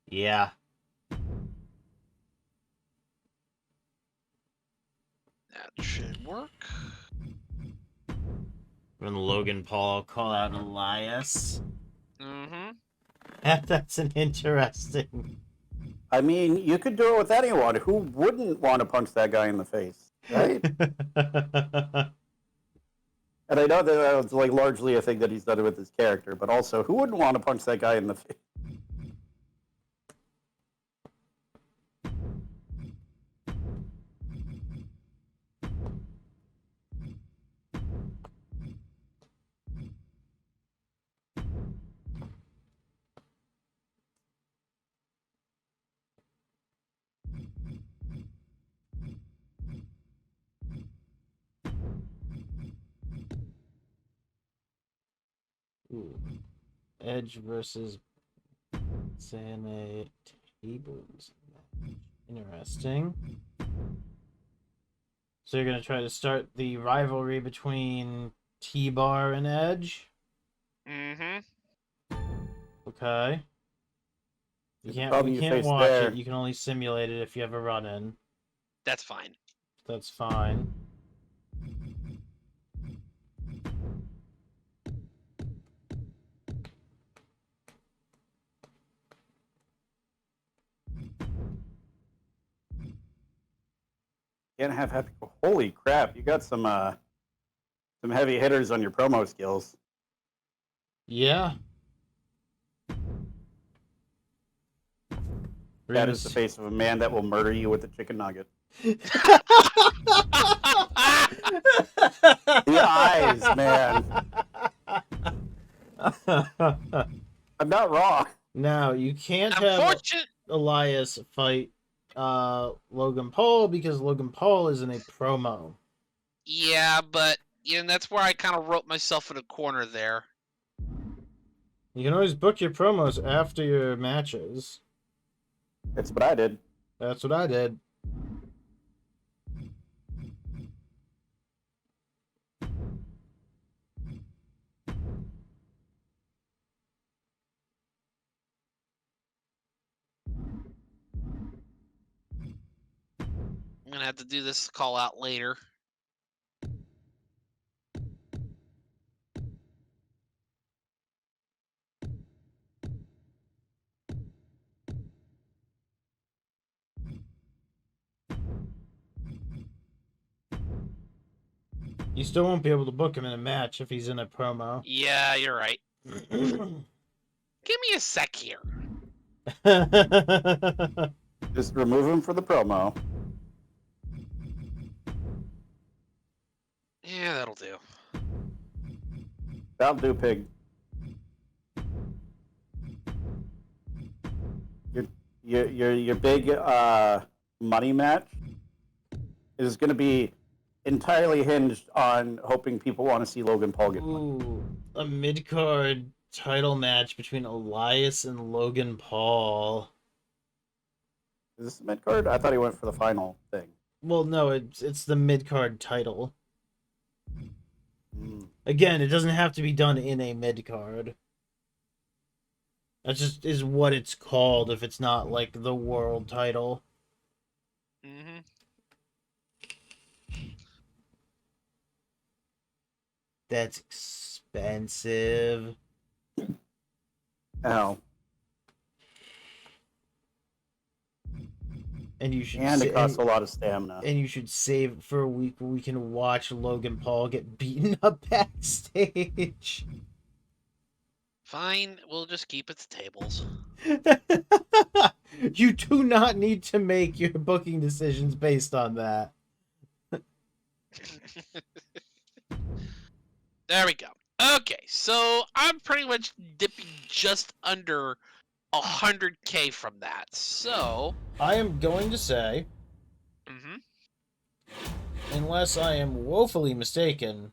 Yeah.
That should work.
When Logan Paul call out Elias.
Mm-hmm.
That's an interesting.
I mean, you could do it with anyone. Who wouldn't want to punch that guy in the face, right? And I know that was like largely a thing that he's done with his character, but also, who wouldn't want to punch that guy in the face?
Ooh. Edge versus Sane Tables. Interesting. So you're gonna try to start the rivalry between T-Bar and Edge?
Mm-hmm.
Okay. You can't
face
watch
there.
it. You can only simulate it if you have a run-in.
That's fine.
That's fine.
Can't have happy. Holy crap! You got some heavy hitters on your promo skills.
Yeah.
That is the face of a man that will murder you with a chicken nugget. The eyes, man. I'm not wrong.
Now, you can't have
Unfortunate.
Elias fight Logan Paul because Logan Paul is in a promo.
Yeah, but that's where I kind of wrote myself in a corner there.
You can always book your promos after your matches.
That's what I did.
That's what I did.
I'm gonna have to do this call out later.
You still won't be able to book him in a match if he's in a promo.
Yeah, you're right. Give me a sec here.
Just remove him for the promo.
Yeah, that'll do.
That'll do, pig. Your big money match is going to be entirely hinged on hoping people want to see Logan Paul get money.
Ooh, a mid-card title match between Elias and Logan Paul.
Is this the mid card? I thought he went for the final thing.
Well, no, it's the mid-card title.
Mm.
Again, it doesn't have to be done in a mid-card. That just is what it's called if it's not, like, the world title.
Mm-hmm.
That's expensive.
Oh.
And you should
And it costs a lot of stamina.
And you should save it for a week where we can watch Logan Paul get beaten up backstage.
Fine, we'll just keep it to tables.
You do not need to make your booking decisions based on that.
There we go. Okay, so I'm pretty much dipping just under 100K from that. So
I am going to say, unless I am woefully mistaken,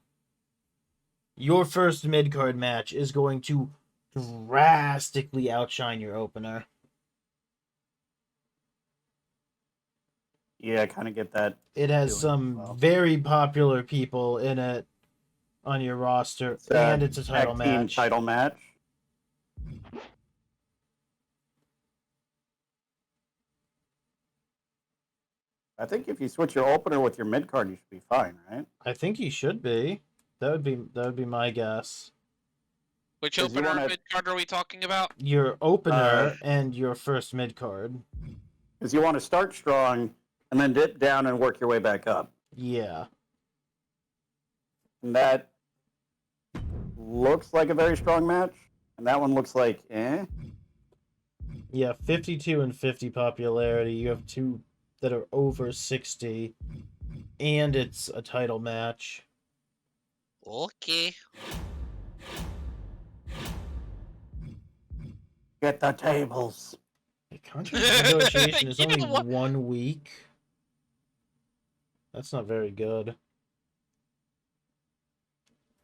your first mid-card match is going to drastically outshine your opener.
Yeah, I kind of get that.
It has some very popular people in it on your roster, and it's a title match.
Title match. I think if you switch your opener with your mid card, you should be fine, right?
I think he should be. That would be my guess.
which opener and mid card are we talking about?
Your opener and your first mid card.
Because you want to start strong and then dip down and work your way back up.
Yeah.
And that looks like a very strong match, and that one looks like eh.
Yeah, 52 and 50 popularity. You have two that are over 60, and it's a title match.
Okay.
Get the tables.
The contract negotiation is
You know
only
what?
1 week. That's not very good.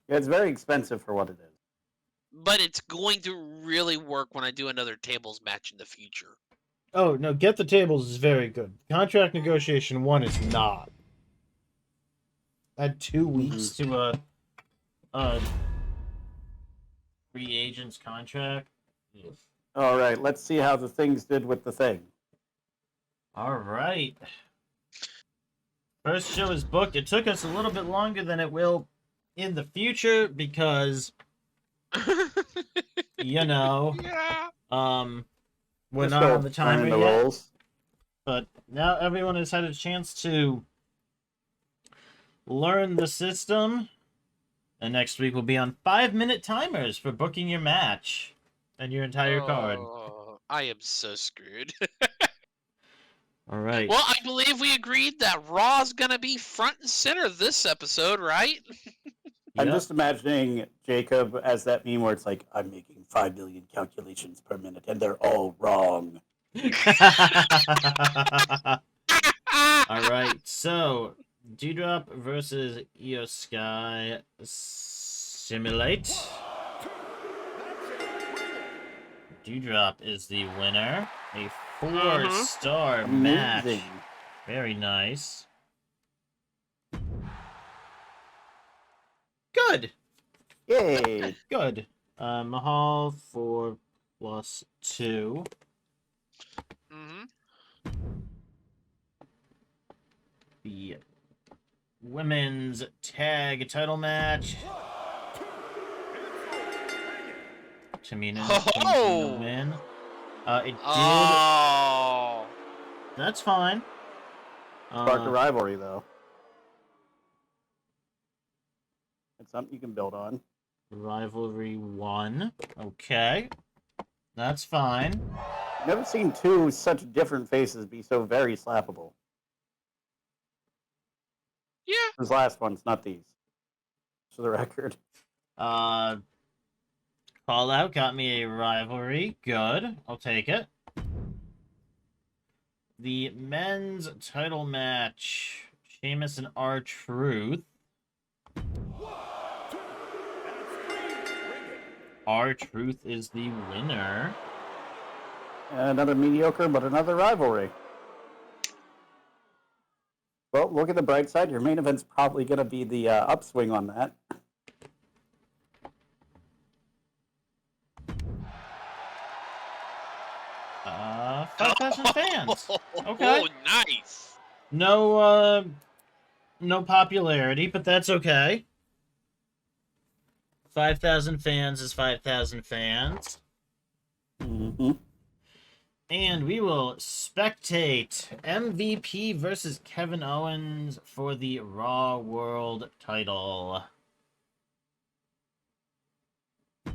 Yeah, it's very expensive for what it is.
But it's going to really work when I do another tables match in the future.
Oh, no, Get the Tables is very good. Contract negotiation 1 is not. Add 2 weeks to a free agent's contract. Yes.
All right, let's see how the things did with the thing.
All right. First show is booked. It took us a little bit longer than it will in the future because, you know,
Yeah.
we're
Just
not
go
on the timer
learn the
yet.
rules.
But now everyone has had a chance to learn the system. And next week will be on 5-minute timers for booking your match and your entire card.
Oh, I am so screwed.
All right.
Well, I believe we agreed that Raw's gonna be front and center this episode, right?
I'm
Yep.
just imagining Jacob as that meme where it's like, I'm making 5 million calculations per minute, and they're all wrong.
All right. So, Dewdrop versus Io Sky Simulate. Dewdrop is the winner. A 4-star match.
Amazing.
Very nice. Good.
Yay.
Good. Mahal 4+2.
Mm-hmm.
The women's tag title match. Tamina
Oh!
win. It did.
Oh.
That's fine.
Spark the rivalry, though. It's something you can build on.
Rivalry 1. Okay. That's fine.
Never seen two such different faces be so very slappable.
Yeah.
Those last ones, not these. For the record.
Call out got me a rivalry. Good. I'll take it. The men's title match. Sheamus and R-Truth. R-Truth is the winner.
Another mediocre, but another rivalry. Well, look at the bright side. Your main event's probably going to be the upswing on that.
Uh, 5,000 fans. Okay.
Oh, nice.
No, no popularity, but that's okay. 5,000 fans is 5,000 fans.
Mm-hmm.
And we will spectate MVP versus Kevin Owens for the Raw World title.
I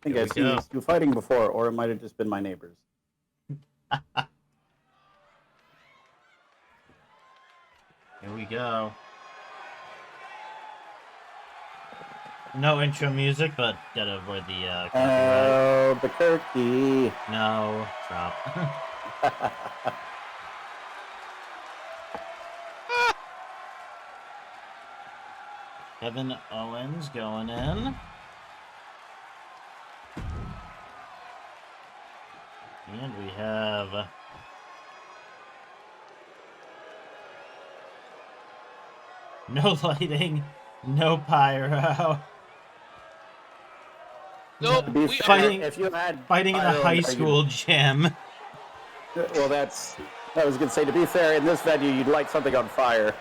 think
Here
I've
we
seen
go.
these two fighting before, or it might have just been my neighbors.
Here we go. No intro music, but gotta avoid the copyright.
Albuquerque.
No, stop. Kevin Owens going in. And we have no lighting, no pyro.
Nope.
To be
We
fair,
Fighting-
if you had
Fighting in a
pyro
high
there,
school gym.
well, that's. I was going to say, to be fair, in this venue, you'd light something on fire.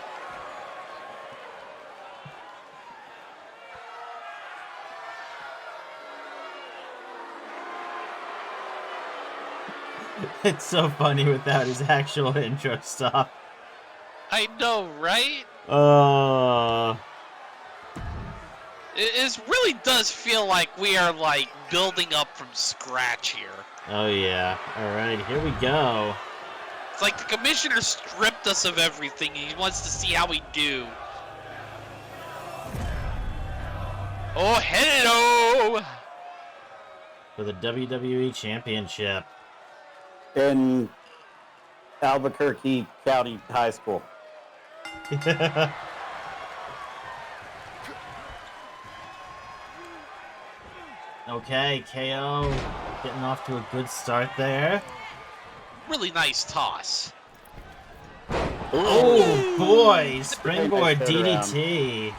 It's so funny without his actual intro stuff.
I know, right? It really does feel like we are like building up from scratch here.
Oh yeah. Alright, here we go.
It's like the commissioner stripped us of everything. He wants to see how we do. Oh, hello!
For the WWE Championship.
In Albuquerque County High School.
Okay, KO getting off to a good start there.
Really nice toss.
Oh boy, springboard
Nice turnaround.
DDT.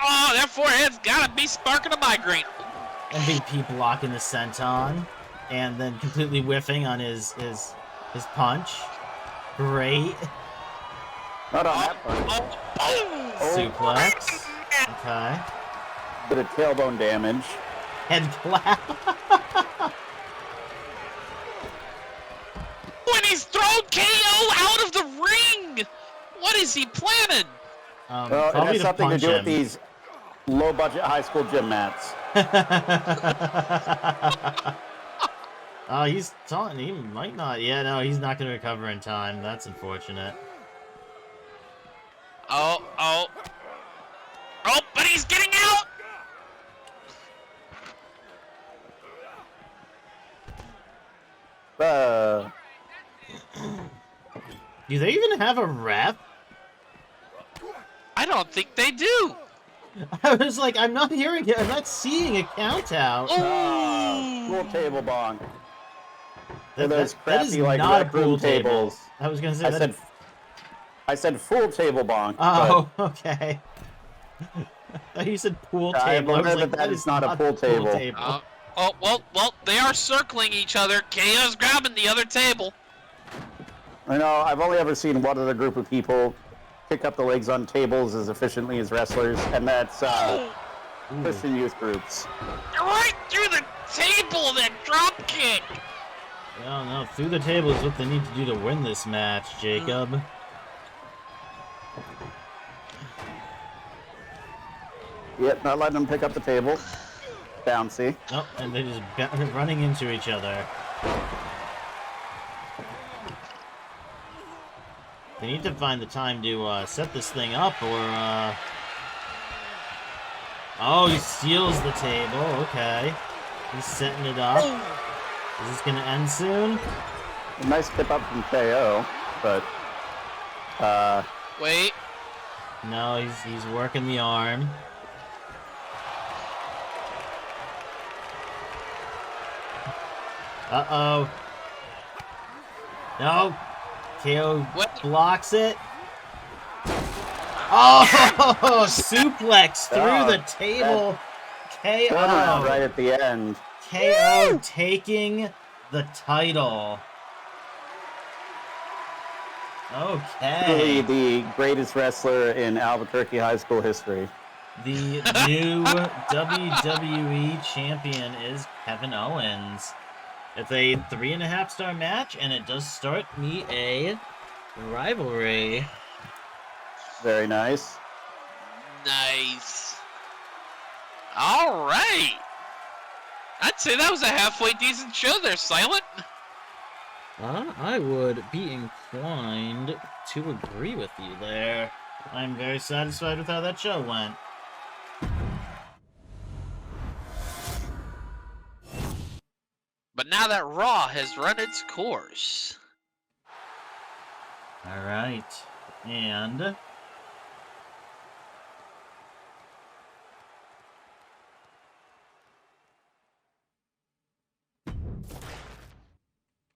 Oh, that forehead's gotta be sparking a migraine.
MVP blocking the senton, and then completely whiffing on his punch. Great.
Not on that part.
Oh, boom!
Suplex. Okay.
Bit of tailbone damage.
Head clap.
When he's thrown KO out of the ring! What is he planning?
Well, it
Probably
has
to
something to
punch
do with
him.
these low-budget high school gym mats.
He's taunting. He might not. Yeah, no, he's not going to recover in time. That's unfortunate.
Oh, oh. Oh, but he's getting out!
Do they even have a ref?
I don't think they do.
I was like, I'm not hearing it. I'm not seeing a count out.
Pool table bonk.
That
Those
is
crappy like
not a
rec room
pool table.
tables.
I was gonna say that.
I said full table bonk.
Oh, okay. I thought you said pool
I
table. I was
believe
like,
that is not a pool table.
Oh, well, they are circling each other. KO's grabbing the other table.
I know, I've only ever seen one other group of people kick up the legs on tables as efficiently as wrestlers, and that's Christian youth groups.
Right through the table, that drop kick.
No, no, through the table is what they need to do to win this match, Jacob.
Yep, not letting them pick up the table. Bouncy.
Oh, and they're just running into each other. They need to find the time to set this thing up, or Oh, he steals the table. Okay. He's setting it up. Is this gonna end soon?
A nice tip up from KO, but
Wait.
No, he's working the arm. Uh-oh. No. KO blocks it. Oh, suplex through the table. KO.
right at the end.
KO taking the title. Okay.
Really the greatest wrestler in Albuquerque high school history.
The new WWE champion is Kevin Owens. It's a 3.5-star match, and it does start me a rivalry.
Very nice.
Nice. All right. I'd say that was a halfway decent show there, Silent.
I would be inclined to agree with you there. I'm very satisfied with how that show went.
But now that Raw has run its course.
All right, and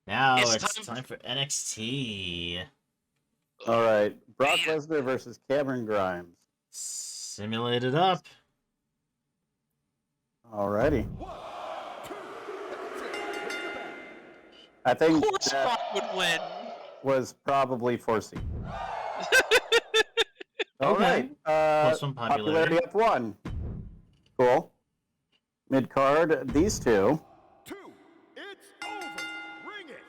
now it's time for NXT.
All right, Brock Lesnar versus Cameron Grimes.
Simulate it up.
Alrighty. I think
Of course Brock would win.
was probably foreseen.
Okay.
All right.
Plus one popularity.
Up one. Cool. Mid card, these two.
It's over. Ring it.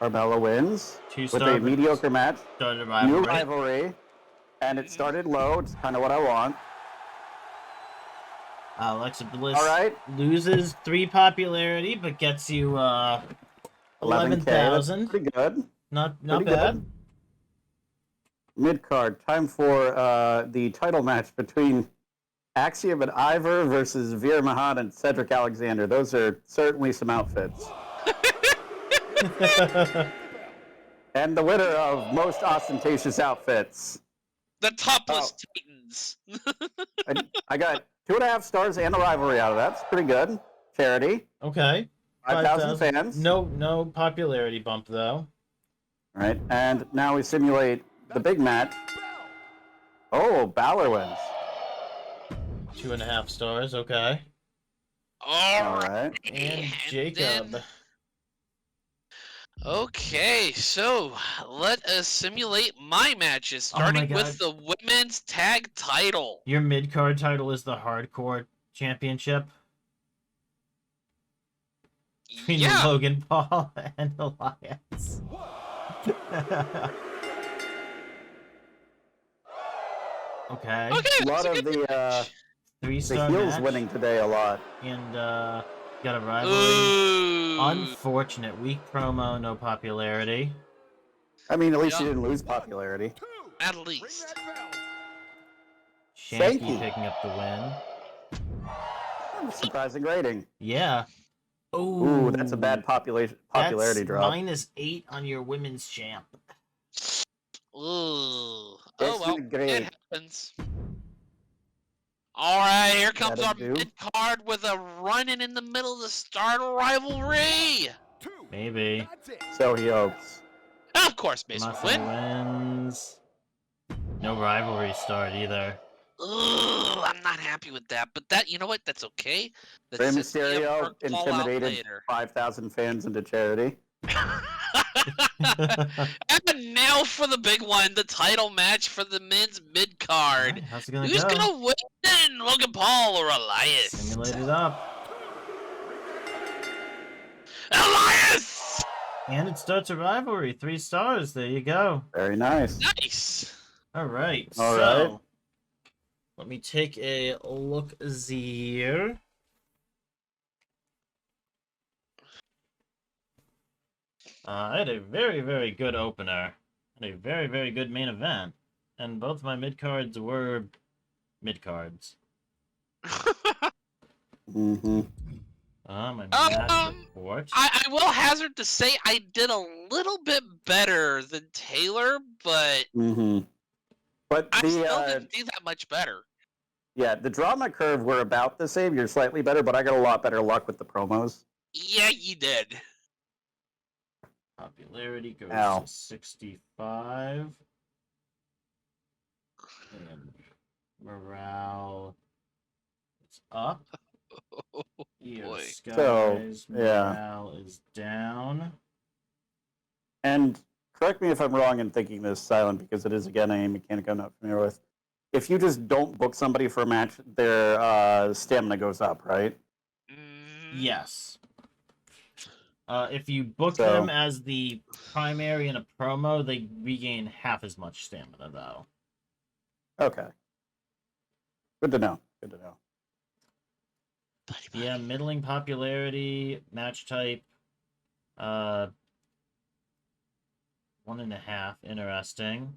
Carmella wins with
Two-star
a mediocre match.
started
New
rivalry.
rivalry. And it started low. It's kind of what I want.
Alexa Bliss
All right.
loses 3 popularity, but gets you
11K.
11,000.
Pretty good.
Not
Pretty
bad.
good. Mid card, time for the title match between Axiom and Ivor versus Veer Mahan and Cedric Alexander. Those are certainly some outfits. And the winner of most ostentatious outfits.
The topless Titans.
I got 2.5 stars and a rivalry out of that. It's pretty good. Charity.
Okay.
5,000 fans.
No popularity bump though.
All right, and now we simulate the big match. Oh, Balor wins.
2.5 stars. Okay.
All right.
And Jacob.
Okay, so let us simulate my matches, starting with the women's tag title.
Your mid-card title is the Hardcore Championship between
Yeah.
Logan Paul and Elias. Okay.
Okay,
A lot
that's
of
good
the
3-star
heels
match.
winning today a lot.
And Got a rivalry.
Ooh.
Unfortunate. Weak promo, no popularity.
I mean, at least
Yeah.
you didn't lose popularity.
2.
At
Ring
least.
that bell.
Thank
Shanky
you.
picking up the win.
Surprising rating.
Yeah.
Ooh, that's a bad popularity
That's
drop.
-8 on your women's champ.
Ooh. Oh
It's
well,
not great.
it happens. All right, here comes
That'll
our
do.
mid card with a run-in in the middle to start a rivalry.
2.
Maybe.
That's it.
So he hopes.
Of course, Mason will
Muffin
win.
wins. No rivalry start either.
Ooh, I'm not happy with that, but you know what? That's okay. That
Rey
sets me up
Mysterio
for a call out
intimidated
later.
5,000 fans into charity.
And now for the big one, the title match for the men's mid card.
Alright, how's it gonna
Who's
go?
gonna win then? Logan Paul or Elias?
Simulate it up.
Elias!
And it starts a rivalry. 3 stars. There you go.
Very nice.
Nice.
Alright,
All
so
right.
let me take a look here. I had a very, very good opener. And a very, very good main event. And both my mid-cards were mid-cards.
Mm-hmm.
My match report.
I will hazard to say I did a little bit better than Taylor, but
Mm-hmm. But
I still
the
didn't do that much better.
yeah, the drama curve were about the same. You're slightly better, but I got a lot better luck with the promos.
Yeah, you did.
Popularity goes
Ow.
to 65. And morale is up. Here,
boy.
skies,
yeah.
morale is down.
And correct me if I'm wrong in thinking this, Silent, because it is, again, a mechanic I'm not familiar with. If you just don't book somebody for a match, their stamina goes up, right?
Yes. If you book
So-
them as the primary in a promo, they regain half as much stamina, though.
Okay. Good to know. Good to know.
Yeah, middling popularity, match type, 1.5, interesting.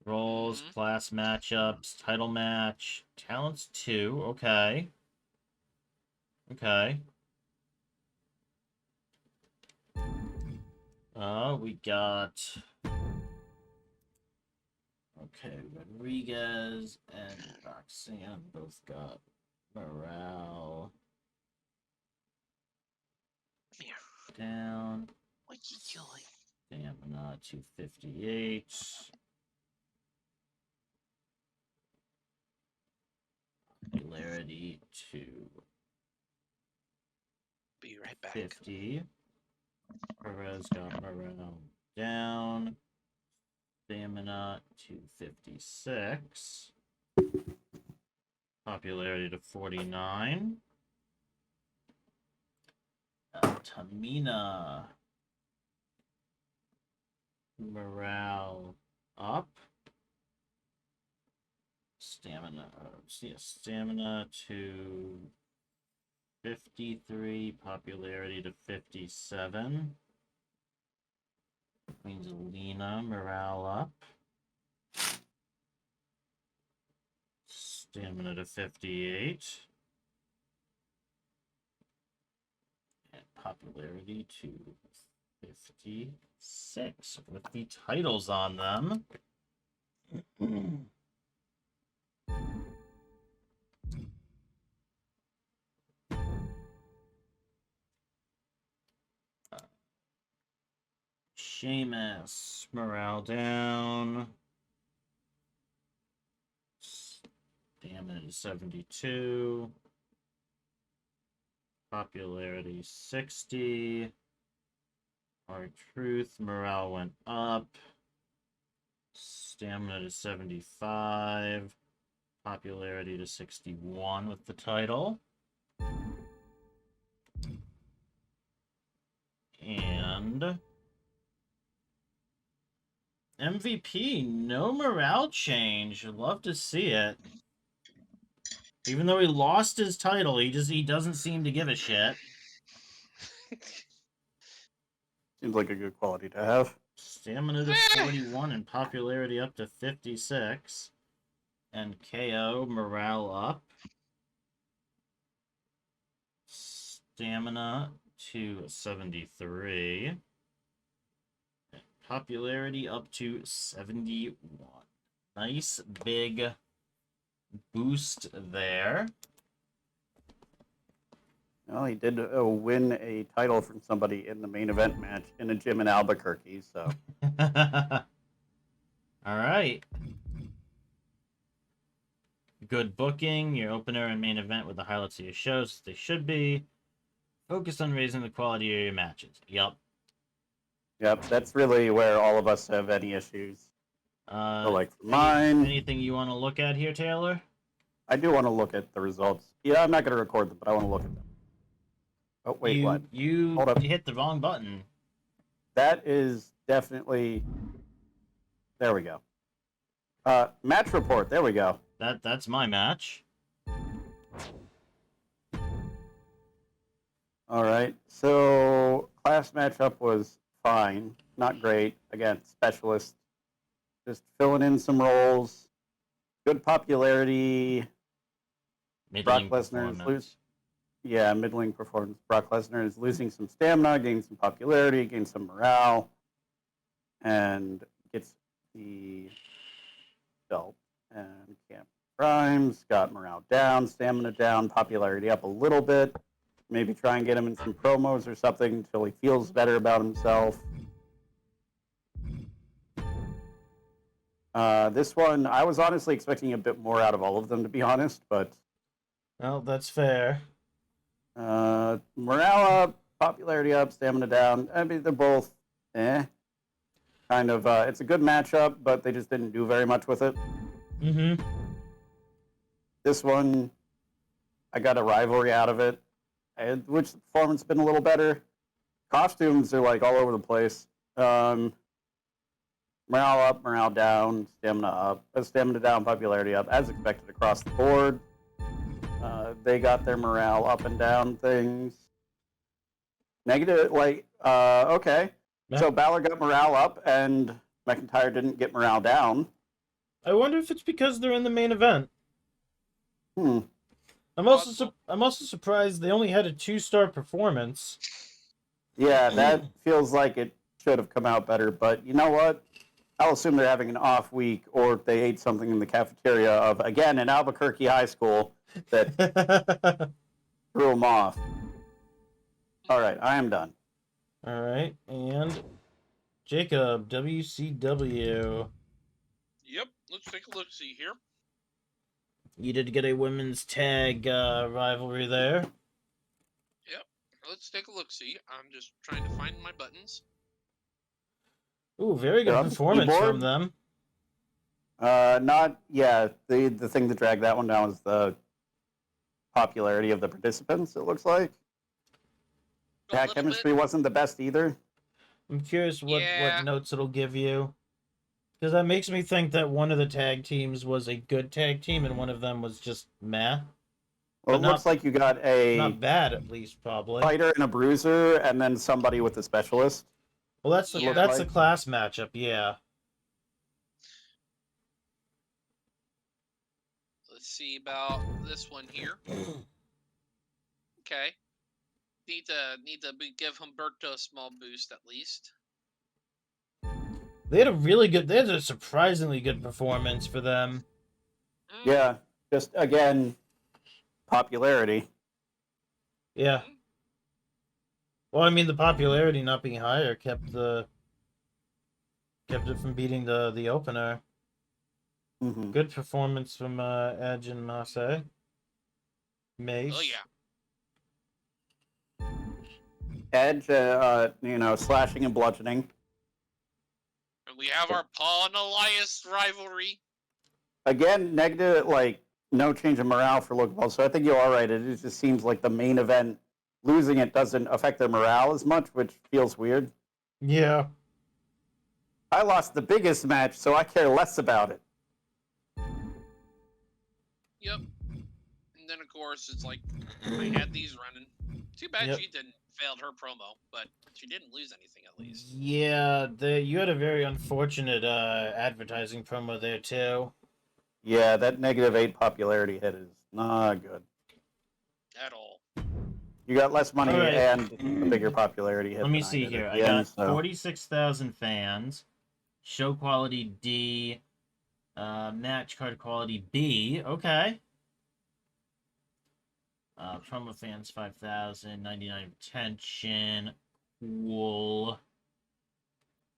Roles,
Mhm.
class matchups, title match, talents 2, okay. Okay. We got... Okay, Rodriguez and Roxanne both got morale
Here.
down.
What you doing?
Stamina 258. Popularity to
Be right back.
50. Perez got morale down. Stamina to 56. Popularity to 49. Tamina. Morale up. Stamina to 53. Popularity to 57. Queen Zelina, morale up. Stamina to 58. And popularity to 56 with the titles on them. Sheamus, morale down. Stamina to 72. Popularity 60. R-Truth, morale went up. Stamina to 75. Popularity to 61 with the title. And MVP, no morale change. I'd love to see it. Even though he lost his title, he doesn't seem to give a shit.
Seems like a good quality to have.
Stamina to 41 and popularity up to 56. And KO, morale up. Stamina to 73. And popularity up to 71. Nice big boost there.
Well, he did win a title from somebody in the main event match in a gym in Albuquerque, so.
All right. Good booking. Your opener and main event with the highlights of your shows as they should be. Focus on raising the quality of your matches. Yep.
Yep, that's really where all of us have any issues. So like for mine,
anything you want to look at here, Taylor?
I do want to look at the results. Yeah, I'm not going to record them, but I want to look at them. Oh, wait, what?
You
Hold up.
hit the wrong button.
That is definitely... There we go. Match report. There we go.
That's my match.
All right. So class matchup was fine. Not great. Again, specialist. Just filling in some roles. Good popularity.
Middling
Brock Lesnar is
performance.
middling performance. Brock Lesnar is losing some stamina, gaining some popularity, gaining some morale, and gets the belt. And Camp Grimes got morale down, stamina down, popularity up a little bit. Maybe try and get him in some promos or something until he feels better about himself. This one, I was honestly expecting a bit more out of all of them, to be honest, but...
Well, that's fair.
Morale up, popularity up, stamina down. I mean, they're both kind of, it's a good matchup, but they just didn't do very much with it.
Mm-hmm.
This one, I got a rivalry out of it, which the performance has been a little better. Costumes are like all over the place. Morale up, morale down, stamina down, popularity up, as expected across the board. They got their morale up and down things. Negative, okay.
Yeah.
So Balor got morale up, and McIntyre didn't get morale down.
I wonder if it's because they're in the main event.
Hmm.
I'm also surprised they only had a 2-star performance.
Yeah, that feels like it should have come out better, but you know what? I'll assume they're having an off week, or they ate something in the cafeteria of, again, an Albuquerque high school that threw them off. All right, I am done.
All right, and Jacob, WCW.
Yep, let's take a look-see here.
You did get a women's tag rivalry there.
Yep, let's take a look-see. I'm just trying to find my buttons.
Ooh, very good performance from them.
The thing that dragged that one down was the popularity of the participants, it looks like. Tag chemistry wasn't the best either.
I'm curious what notes it'll give you. Because that makes me think that one of the tag teams was a good tag team and one of them was just meh.
Well, it looks like you got a...
Not bad, at least, probably.
Fighter and a bruiser, and then somebody with a specialist.
Well, that's the class matchup, yeah.
Let's see about this one here. Okay. Need to give Humberto a small boost at least.
They had a surprisingly good performance for them.
Yeah, just again, popularity.
Yeah. Well, I mean, the popularity not being higher kept it from beating the opener.
Mm-hmm.
Good performance from Edge and Mace.
Oh yeah.
Edge, slashing and bludgeoning.
And we have our Paul and Elias rivalry.
Again, negative, no change in morale for Logan Paul. So I think you're all right. It just seems like the main event, losing it doesn't affect their morale as much, which feels weird.
Yeah.
I lost the biggest match, so I care less about it.
Yep. And then, of course, it's like, I had these running. Too bad you didn't. failed her promo, but she didn't lose anything at least.
Yeah, you had a very unfortunate advertising promo there too.
Yeah, that -8 popularity hit is not good.
At all.
You got less money
All right.
and a bigger popularity hit.
Let me
than
see
did
here.
at
I
the
got
end, so.
46,000 fans. Show quality D. Match card quality B. Okay. Promo fans 5,000. 99 retention. Cool.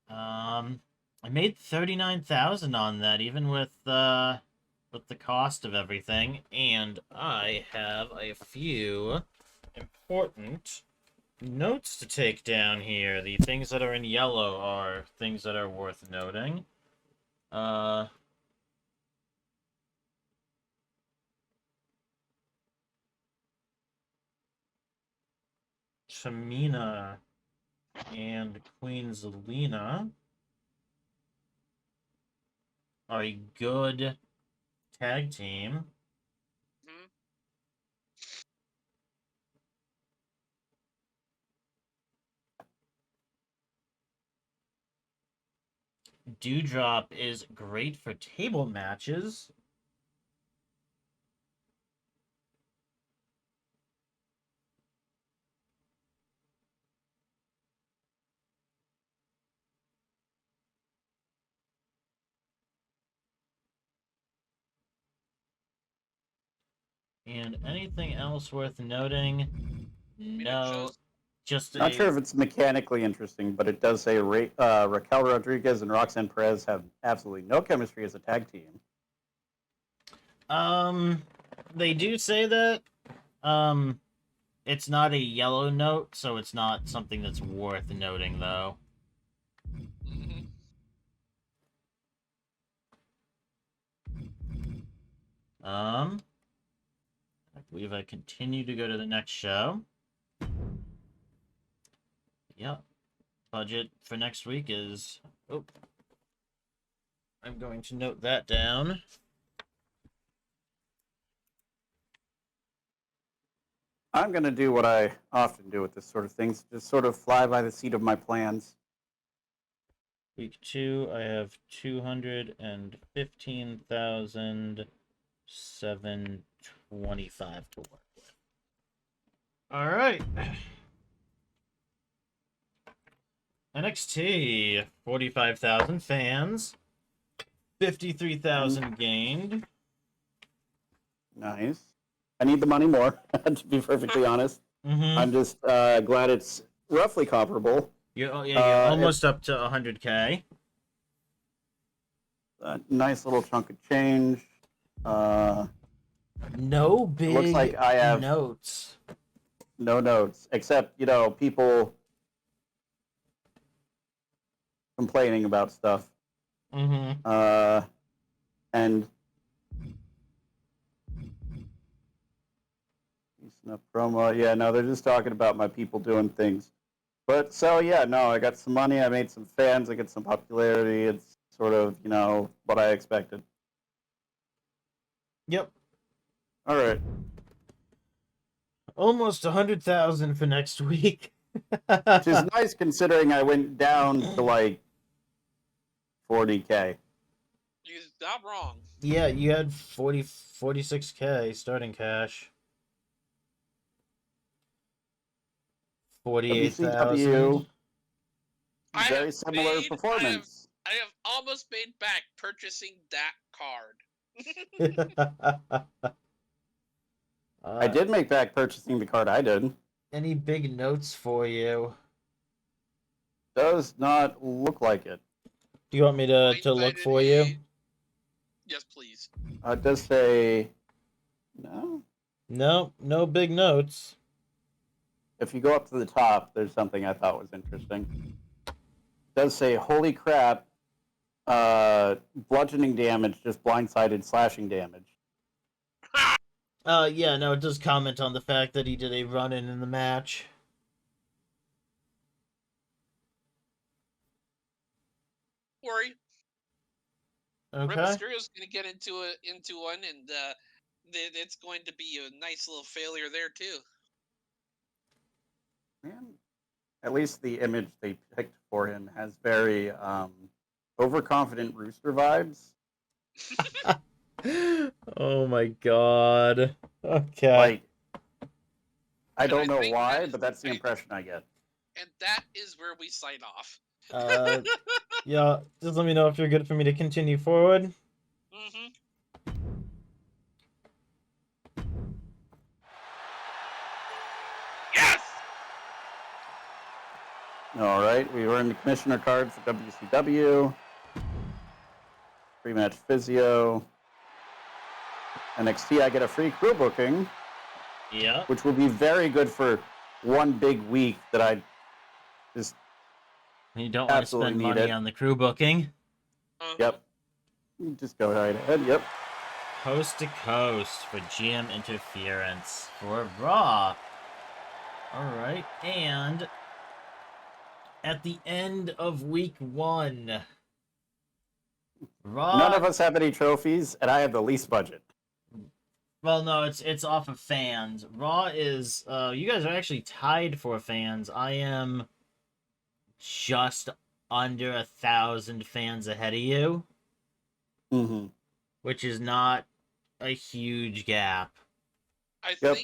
I made 39,000 on that, even with the cost of everything, and I have a few important notes to take down here. The things that are in yellow are things that are worth noting. Tamina and Queen Zelina are a good tag team.
Hmm?
Dewdrop is great for table matches. And anything else worth noting? No.
Shows.
Just
Not sure if it's mechanically interesting, but it does say Raquel Rodriguez and Roxanne Perez have absolutely no chemistry as a tag team.
They do say that. It's not a yellow note, so it's not something that's worth noting, though.
Mm-hmm.
I believe I continue to go to the next show. Yep. Budget for next week is... Oh. I'm going to note that down.
I'm going to do what I often do with this sort of things, just sort of fly by the seat of my plans.
Week 2, I have 215,725 to work with. All right. NXT, 45,000 fans, 53,000 gained.
Nice. I need the money more, to be perfectly honest.
Mm-hmm.
I'm just glad it's roughly comparable.
You're almost up to 100K.
A nice little chunk of change.
No big
looks like I have
notes.
No notes, except, people complaining about stuff.
Mm-hmm.
And enough promo. Yeah, no, they're just talking about my people doing things. But so yeah, no, I got some money, I made some fans, I get some popularity. It's sort of, what I expected.
Yep.
All right.
Almost 100,000 for next week.
Which is nice considering I went down to like 40K.
You're not wrong.
Yeah, you had 46K starting cash. 48,000.
WCW,
I
very
have
similar
made-
performance.
I have almost made back purchasing that card.
I did make back purchasing the card I did.
Any big notes for you?
Does not look like it.
Do you want me to look for you?
Yes, please.
It does say no.
No big notes.
If you go up to the top, there's something I thought was interesting. It does say, holy crap, bludgeoning damage, just blindsided slashing damage.
Yeah, no, it does comment on the fact that he did a run-in in the match.
Worry.
Okay.
Rey Mysterio's going to get into one, and it's going to be a nice little failure there too.
Man, at least the image they picked for him has very overconfident rooster vibes.
Oh my god. Okay.
Like, I
And
don't
I
know
think
why,
that is
but that's the
right.
impression I get.
And that is where we sign off.
Yeah, just let me know if you're good for me to continue forward.
Mm-hmm. Yes!
All right, we earned the commissioner card for WCW. 3-match physio. NXT, I get a free crew booking,
Yeah.
which will be very good for one big week that I just
You don't want to
absolutely
spend
need
money
it.
on the crew booking.
Uh-huh.
Yep. You just go right ahead. Yep.
Coast to coast for GM interference for Raw. Alright, and at the end of week 1, Raw...
None of us have any trophies, and I have the least budget.
Well, no, it's off of fans. Raw is, you guys are actually tied for fans. I am just under 1,000 fans ahead of you,
Mm-hmm.
which is not a huge gap.
I
Yep.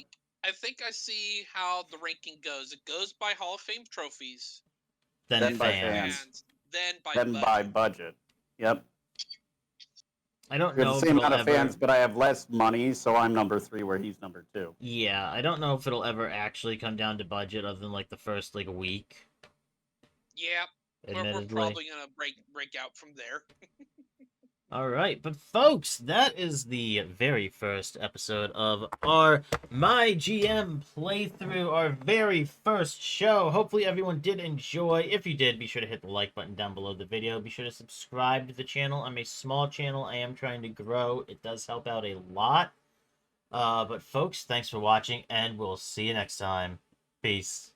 think I see how the ranking goes. It goes by Hall of Fame trophies,
Then
by
fans.
fans.
then by
Then
budget.
by budget. Yep.
I don't
We have
know
the
if
same
it'll
amount of
ever...
fans, but I have less money, so I'm number 3 where he's number 2.
Yeah, I don't know if it'll ever actually come down to budget other than, like, the first, like, week.
Yeah, we're
Admittedly.
probably gonna break out from there.
Alright, but folks, that is the very first episode of our MyGM playthrough, our very first show. Hopefully everyone did enjoy. If you did, be sure to hit the like button down below the video. Be sure to subscribe to the channel. I'm a small channel. I am trying to grow. It does help out a lot. But folks, thanks for watching, and we'll see you next time. Peace.